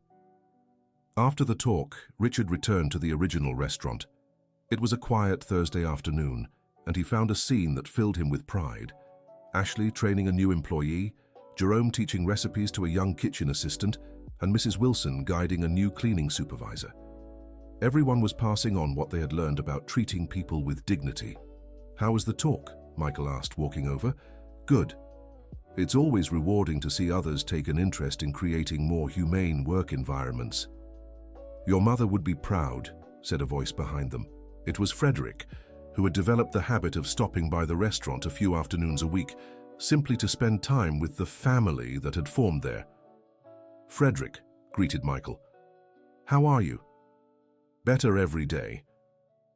After the talk, Richard returned to the original restaurant. It was a quiet Thursday afternoon, and he found a scene that filled him with pride. Ashley training a new employee, Jerome teaching recipes to a young kitchen assistant, and Mrs. Wilson guiding a new cleaning supervisor. Everyone was passing on what they had learned about treating people with dignity. "How was the talk?" Michael asked, walking over. "Good. It's always rewarding to see others take an interest in creating more humane work environments." "Your mother would be proud," said a voice behind them. It was Frederick, who had developed the habit of stopping by the restaurant a few afternoons a week, simply to spend time with the family that had formed there. "Frederick," greeted Michael. "How are you?" "Better every day.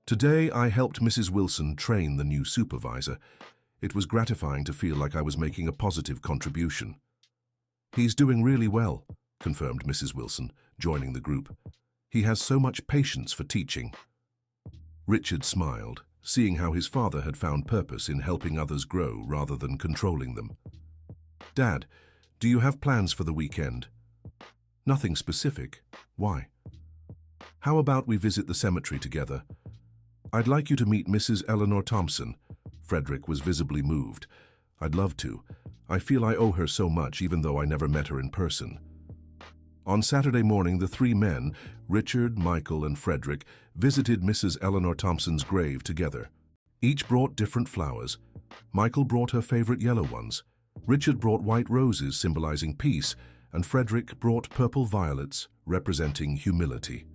Today I helped Mrs. Wilson train the new supervisor. It was gratifying to feel like I was making a positive contribution." "He's doing really well," confirmed Mrs. Wilson, joining the group. "He has so much patience for teaching." Richard smiled, seeing how his father had found purpose in helping others grow rather than controlling them. "Dad, do you have plans for the weekend?" "Nothing specific. Why?" "How about we visit the cemetery together? I'd like you to meet Mrs. Eleanor Thompson." Frederick was visibly moved. "I'd love to. I feel I owe her so much, even though I never met her in person." On Saturday morning, the 3 men, Richard, Michael, and Frederick, visited Mrs. Eleanor Thompson's grave together. Each brought different flowers. Michael brought her favorite yellow ones. Richard brought white roses symbolizing peace, and Frederick brought purple violets representing humility.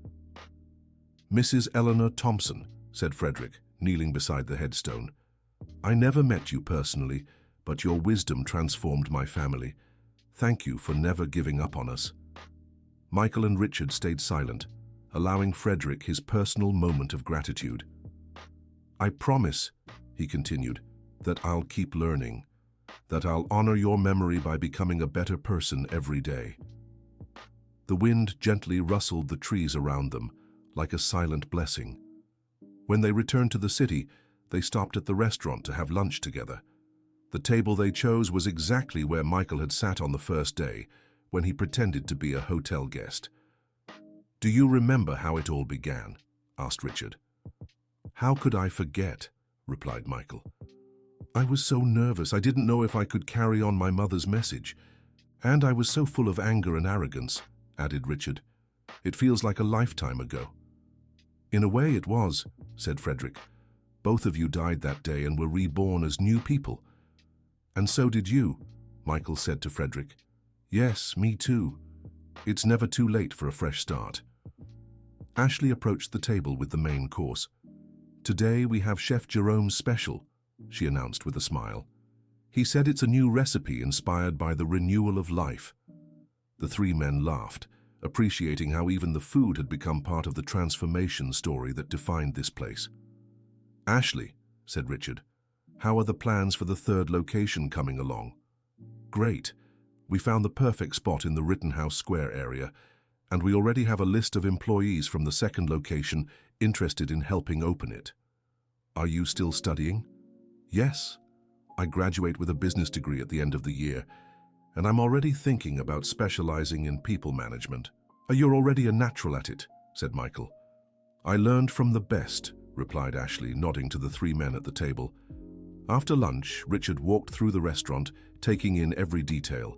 "Mrs. Eleanor Thompson," said Frederick, kneeling beside the headstone. "I never met you personally, but your wisdom transformed my family. Thank you for never giving up on us." Michael and Richard stayed silent, allowing Frederick his personal moment of gratitude. "I promise," he continued, "that I'll keep learning, that I'll honor your memory by becoming a better person every day." The wind gently rustled the trees around them, like a silent blessing. When they returned to the city, they stopped at the restaurant to have lunch together. The table they chose was exactly where Michael had sat on the first day, when he pretended to be a hotel guest. "Do you remember how it all began?" asked Richard. "How could I forget?" replied Michael. "I was so nervous, I didn't know if I could carry on my mother's message. And I was so full of anger and arrogance," added Richard. "It feels like a lifetime ago." "In a way it was," said Frederick. "Both of you died that day and were reborn as new people." "And so did you," Michael said to Frederick. "Yes, me too. It's never too late for a fresh start." Ashley approached the table with the main course. "Today we have Chef Jerome's special," she announced with a smile. "He said it's a new recipe inspired by the renewal of life." The 3 men laughed, appreciating how even the food had become part of the transformation story that defined this place. "Ashley," said Richard, "how are the plans for the 3rd location coming along?" "Great. We found the perfect spot in the Rittenhouse Square area, and we already have a list of employees from the 2nd location interested in helping open it." "Are you still studying?" "Yes. I graduate with a business degree at the end of the year, and I'm already thinking about specializing in people management." "You're already a natural at it," said Michael. "I learned from the best," replied Ashley, nodding to the three men at the table. After lunch, Richard walked through the restaurant, taking in every detail.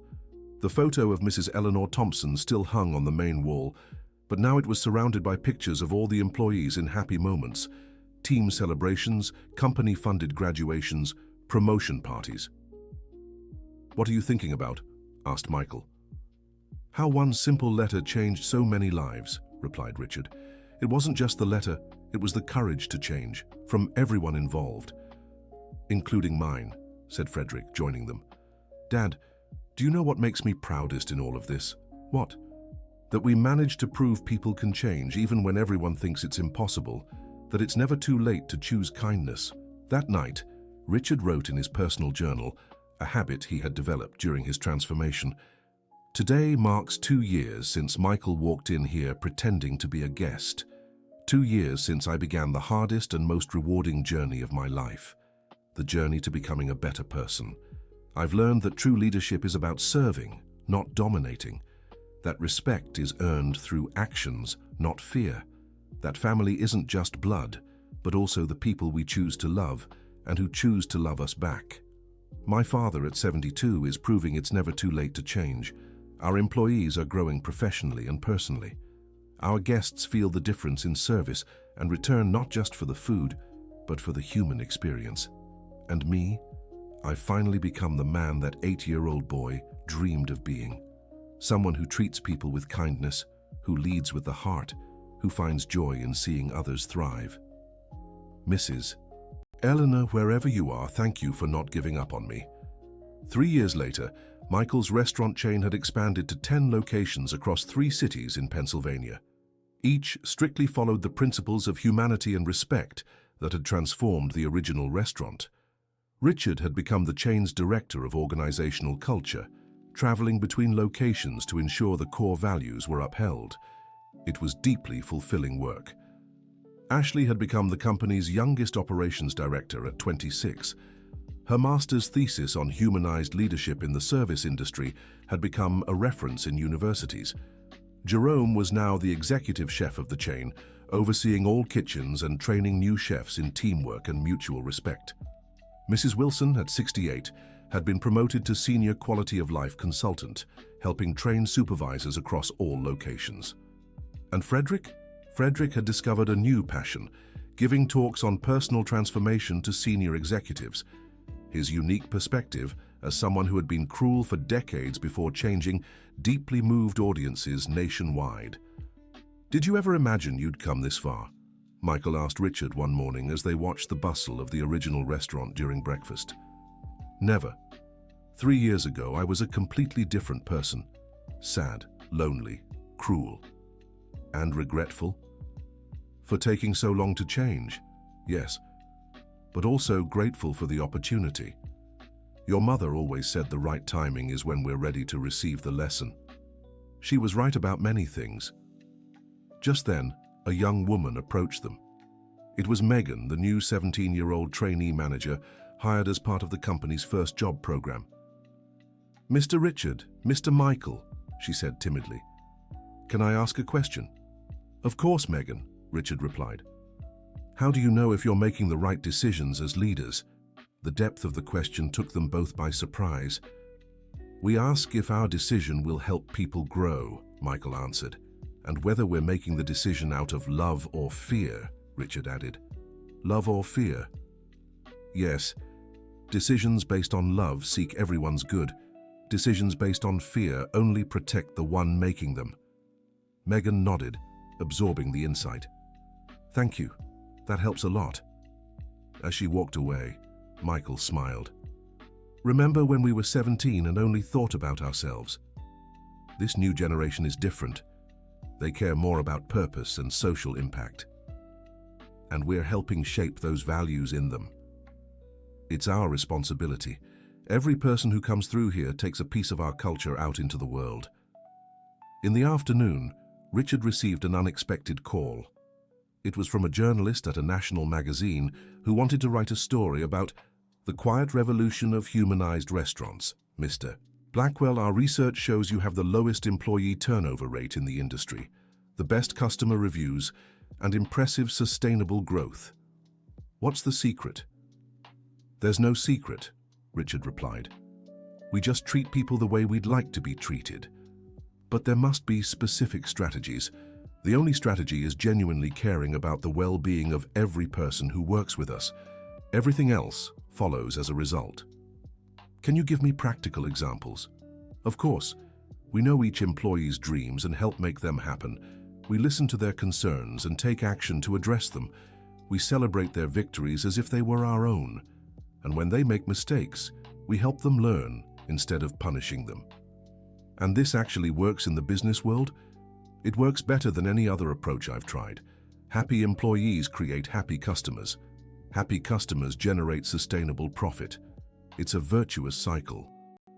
The photo of Mrs. Eleanor Thompson still hung on the main wall, but now it was surrounded by pictures of all the employees in happy moments, team celebrations, company-funded graduations, promotion parties. "What are you thinking about?" asked Michael. "How one simple letter changed so many lives," replied Richard. "It wasn't just the letter, it was the courage to change, from everyone involved." "Including mine," said Frederick, joining them. "Dad, do you know what makes me proudest in all of this?" "What?" "That we managed to prove people can change even when everyone thinks it's impossible, that it's never too late to choose kindness." That night, Richard wrote in his personal journal, a habit he had developed during his transformation. "Today marks 2 years since Michael walked in here pretending to be a guest. 2 years since I began the hardest and most rewarding journey of my life, the journey to becoming a better person. I've learned that true leadership is about serving, not dominating. That respect is earned through actions, not fear. That family isn't just blood, but also the people we choose to love and who choose to love us back. My father at 72 is proving it's never too late to change. Our employees are growing professionally and personally. Our guests feel the difference in service and return not just for the food, but for the human experience. And me, I've finally become the man that 8-year-old boy dreamed of being. Someone who treats people with kindness, who leads with the heart, who finds joy in seeing others thrive. Mrs. Eleanor, wherever you are, thank you for not giving up on me." 3 years later, Michael's restaurant chain had expanded to 10 locations across 3 cities in Pennsylvania. Each strictly followed the principles of humanity and respect that had transformed the original restaurant. Richard had become the chain's director of organizational culture, traveling between locations to ensure the core values were upheld. It was deeply fulfilling work. Ashley had become the company's youngest operations director at 26. Her master's thesis on humanized leadership in the service industry had become a reference in universities. Jerome was now the executive chef of the chain, overseeing all kitchens and training new chefs in teamwork and mutual respect. Mrs. Wilson, at 68, had been promoted to senior quality of life consultant, helping train supervisors across all locations. And Frederick had discovered a new passion, giving talks on personal transformation to senior executives. His unique perspective, as someone who had been cruel for decades before changing, deeply moved audiences nationwide. "Did you ever imagine you'd come this far?" Michael asked Richard one morning as they watched the bustle of the original restaurant during breakfast. "Never. 3 years ago, I was a completely different person. Sad, lonely, cruel. And regretful. For taking so long to change, yes, but also grateful for the opportunity. Your mother always said the right timing is when we're ready to receive the lesson. She was right about many things." Just then, a young woman approached them. It was Megan, the new 17-year-old trainee manager, hired as part of the company's first job program. "Mr. Richard, Mr. Michael," she said timidly. "Can I ask a question?" "Of course, Megan," Richard replied. "How do you know if you're making the right decisions as leaders?" The depth of the question took them both by surprise. "We ask if our decision will help people grow," Michael answered. "And whether we're making the decision out of love or fear," Richard added. "Love or fear?" "Yes. Decisions based on love seek everyone's good. Decisions based on fear only protect the one making them." Megan nodded, absorbing the insight. "Thank you. That helps a lot." As she walked away, Michael smiled. "Remember when we were 17 and only thought about ourselves? This new generation is different. They care more about purpose and social impact. And we're helping shape those values in them. It's our responsibility. Every person who comes through here takes a piece of our culture out into the world." In the afternoon, Richard received an unexpected call. It was from a journalist at a national magazine who wanted to write a story about the quiet revolution of humanized restaurants. "Mr. Blackwell, our research shows you have the lowest employee turnover rate in the industry. the best customer reviews, and impressive sustainable growth. What's the secret? There's no secret, Richard replied. We just treat people the way we'd like to be treated. But there must be specific strategies. The only strategy is genuinely caring about the well-being of every person who works with us. Everything else follows as a result. Can you give me practical examples? Of course. We know each employee's dreams and help make them happen. We listen to their concerns and take action to address them. We celebrate their victories as if they were our own. And when they make mistakes, we help them learn instead of punishing them. And this actually works in the business world. It works better than any other approach I've tried. Happy employees create happy customers. Happy customers generate sustainable profit. It's a virtuous cycle.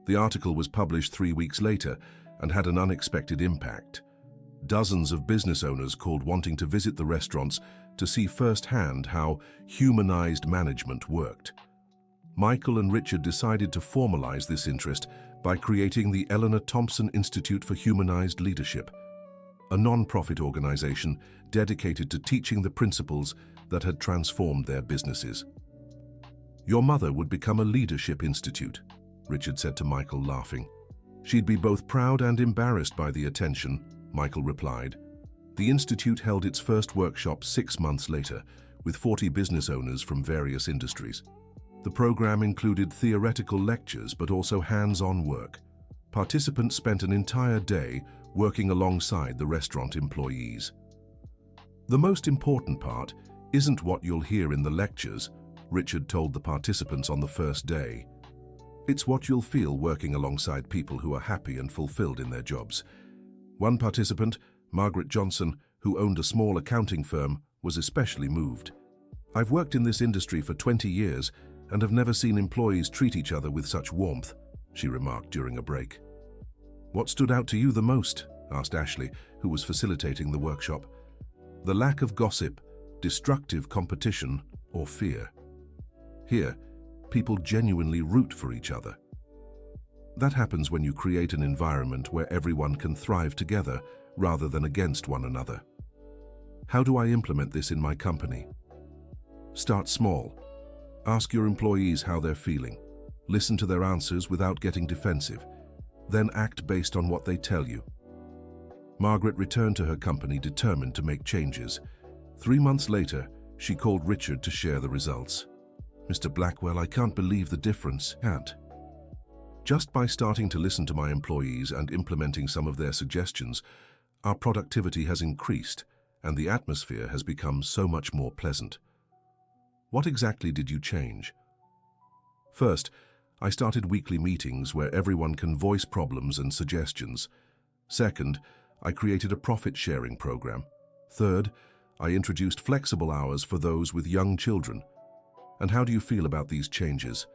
The article was published 3 weeks later and had an unexpected impact. Dozens of business owners called wanting to visit the restaurants to see firsthand how humanized management worked. Michael and Richard decided to formalize this interest by creating the Eleanor Thompson Institute for Humanized Leadership, a non-profit organization dedicated to teaching the principles that had transformed their businesses. Your mother would become a leadership institute, Richard said to Michael, laughing. She'd be both proud and embarrassed by the attention, Michael replied. The institute held its first workshop 6 months later, with 40 business owners from various industries. The program included theoretical lectures but also hands-on work. Participants spent an entire day working alongside the restaurant employees. The most important part isn't what you'll hear in the lectures, Richard told the participants on the first day. It's what you'll feel working alongside people who are happy and fulfilled in their jobs. One participant, Margaret Johnson, who owned a small accounting firm, was especially moved. I've worked in this industry for 20 years and have never seen employees treat each other with such warmth, she remarked during a break. What stood out to you the most? Asked Ashley, who was facilitating the workshop. The lack of gossip, destructive competition, or fear. Here, people genuinely root for each other. That happens when you create an environment where everyone can thrive together rather than against one another. How do I implement this in my company? Start small. Ask your employees how they're feeling. Listen to their answers without getting defensive. Then act based on what they tell you. Margaret returned to her company determined to make changes. 3 months later, she called Richard to share the results. Mr. Blackwell, I can't believe the difference. Just by starting to listen to my employees and implementing some of their suggestions, our productivity has increased and the atmosphere has become so much more pleasant. What exactly did you change? First, I started weekly meetings where everyone can voice problems and suggestions. Second, I created a profit-sharing program. Third, I introduced flexible hours for those with young children. And how do you feel about these changes?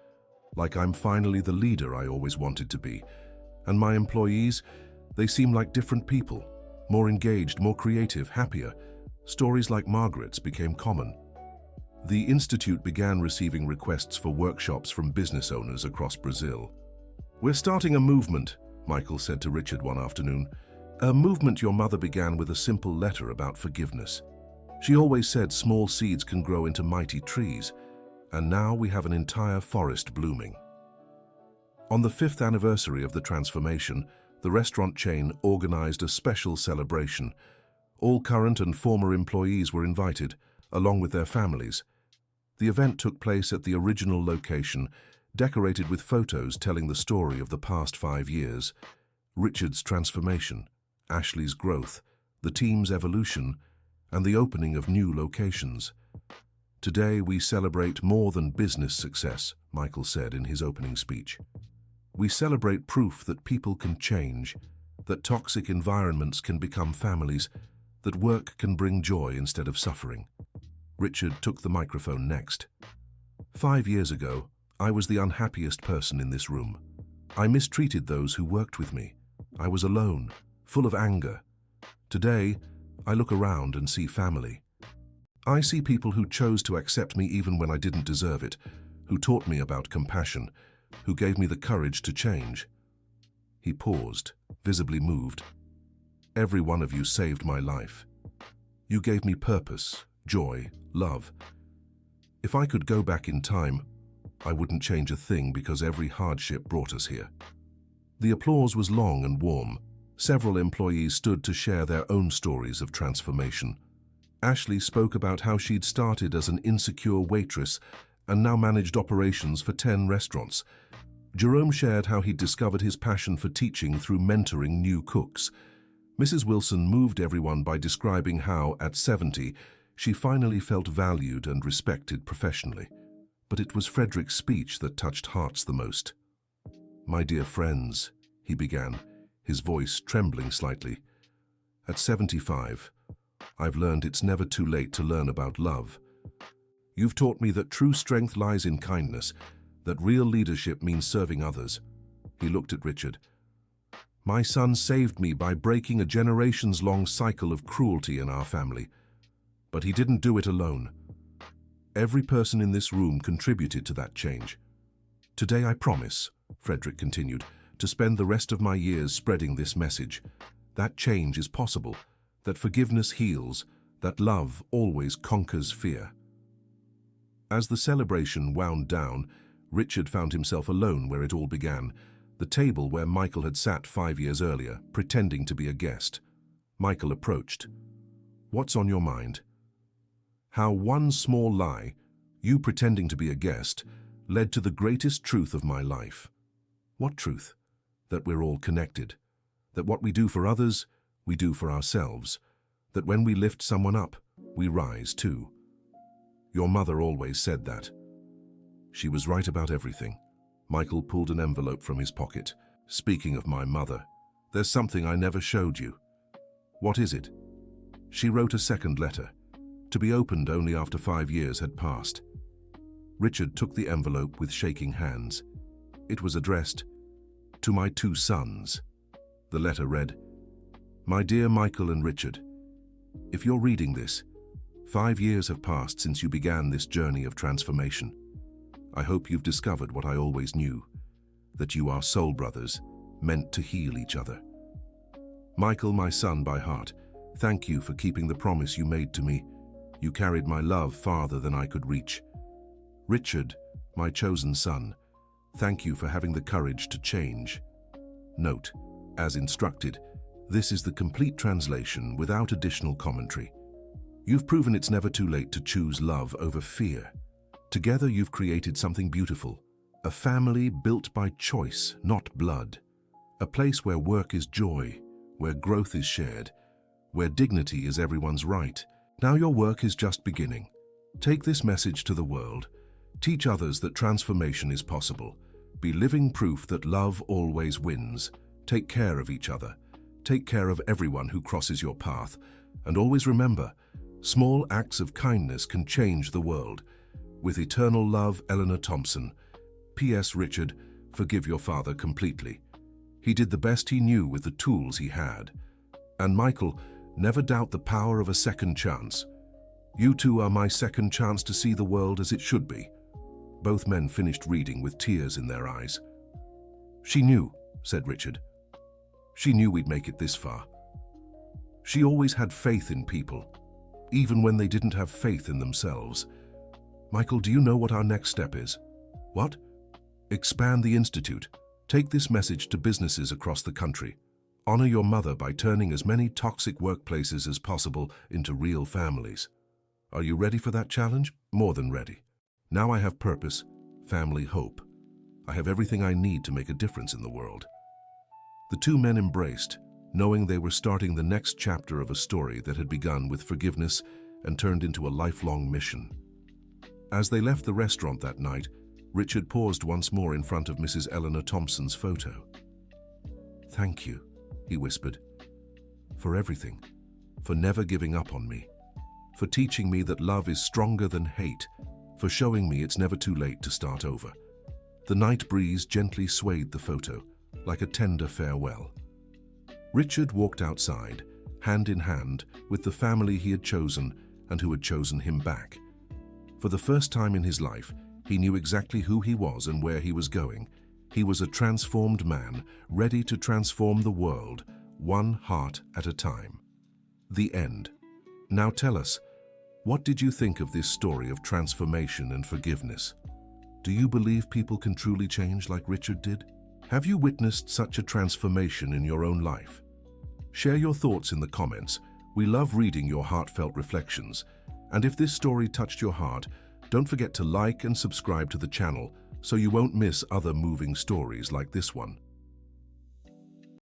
Like I'm finally the leader I always wanted to be. And my employees, they seem like different people, more engaged, more creative, happier. Stories like Margaret's became common. The Institute began receiving requests for workshops from business owners across Brazil. We're starting a movement, Michael said to Richard one afternoon. A movement your mother began with a simple letter about forgiveness. She always said small seeds can grow into mighty trees, and now we have an entire forest blooming. On the 5th anniversary of the transformation, the restaurant chain organized a special celebration. All current and former employees were invited, along with their families. The event took place at the original location, decorated with photos telling the story of the past 5 years, Richard's transformation, Ashley's growth, the team's evolution, and the opening of new locations. Today we celebrate more than business success, Michael said in his opening speech. We celebrate proof that people can change, that toxic environments can become families, that work can bring joy instead of suffering. Richard took the microphone next. 5 years ago, I was the unhappiest person in this room. I mistreated those who worked with me. I was alone, full of anger. Today, I look around and see family. I see people who chose to accept me even when I didn't deserve it, who taught me about compassion, who gave me the courage to change. He paused, visibly moved. Every one of you saved my life. You gave me purpose, joy, love. If I could go back in time, I wouldn't change a thing because every hardship brought us here." The applause was long and warm. Several employees stood to share their own stories of transformation. Ashley spoke about how she'd started as an insecure waitress and now managed operations for 10 restaurants. Jerome shared how he'd discovered his passion for teaching through mentoring new cooks. Mrs. Wilson moved everyone by describing how, at 70, she finally felt valued and respected professionally. But it was Frederick's speech that touched hearts the most. "My dear friends," he began, his voice trembling slightly. "At 75, I've learned it's never too late to learn about love. You've taught me that true strength lies in kindness, that real leadership means serving others." He looked at Richard. "My son saved me by breaking a generations-long cycle of cruelty in our family. But he didn't do it alone. Every person in this room contributed to that change. Today I promise," Frederick continued, "to spend the rest of my years spreading this message. That change is possible, that forgiveness heals, that love always conquers fear." As the celebration wound down, Richard found himself alone where it all began, the table where Michael had sat 5 years earlier, pretending to be a guest. Michael approached. "What's on your mind?" "How one small lie, you pretending to be a guest, led to the greatest truth of my life." "What truth?" "That we're all connected. That what we do for others, we do for ourselves. That when we lift someone up, we rise too. Your mother always said that." "She was right about everything." Michael pulled an envelope from his pocket. "Speaking of my mother, there's something I never showed you." "What is it?" "She wrote a second letter, to be opened only after 5 years had passed." Richard took the envelope with shaking hands. It was addressed, "To my 2 sons." The letter read, "My dear Michael and Richard, if you're reading this, 5 years have passed since you began this journey of transformation. I hope you've discovered what I always knew, that you are soul brothers, meant to heal each other. Michael, my son by heart, thank you for keeping the promise you made to me. You carried my love farther than I could reach. Richard, my chosen son, thank you for having the courage to change." Note, as instructed, this is the complete translation without additional commentary. You've proven it's never too late to choose love over fear. Together you've created something beautiful, a family built by choice, not blood. A place where work is joy, where growth is shared, where dignity is everyone's right. Now your work is just beginning. Take this message to the world. Teach others that transformation is possible. Be living proof that love always wins. Take care of each other. Take care of everyone who crosses your path. And always remember, small acts of kindness can change the world. With eternal love, Eleanor Thompson. P.S. Richard, forgive your father completely. He did the best he knew with the tools he had. And Michael, never doubt the power of a second chance. You two are my second chance to see the world as it should be." Both men finished reading with tears in their eyes. "She knew," said Richard. "She knew we'd make it this far. She always had faith in people, even when they didn't have faith in themselves. Michael, do you know what our next step is?" "What?" "Expand the Institute. Take this message to businesses across the country. Honor your mother by turning as many toxic workplaces as possible into real families. Are you ready for that challenge?" "More than ready. Now I have purpose, family, hope. I have everything I need to make a difference in the world." The two men embraced, knowing they were starting the next chapter of a story that had begun with forgiveness and turned into a lifelong mission. As they left the restaurant that night, Richard paused once more in front of Mrs. Eleanor Thompson's photo. "Thank you," he whispered, "for everything, for never giving up on me, for teaching me that love is stronger than hate, for showing me it's never too late to start over." The night breeze gently swayed the photo, like a tender farewell. Richard walked outside, hand in hand, with the family he had chosen and who had chosen him back. For the first time in his life, he knew exactly who he was and where he was going. He was a transformed man, ready to transform the world, one heart at a time. The end. Now tell us, what did you think of this story of transformation and forgiveness? Do you believe people can truly change like Richard did? Have you witnessed such a transformation in your own life? Share your thoughts in the comments. We love reading your heartfelt reflections. And if this story touched your heart, don't forget to like and subscribe to the channel so you won't miss other moving stories like this one.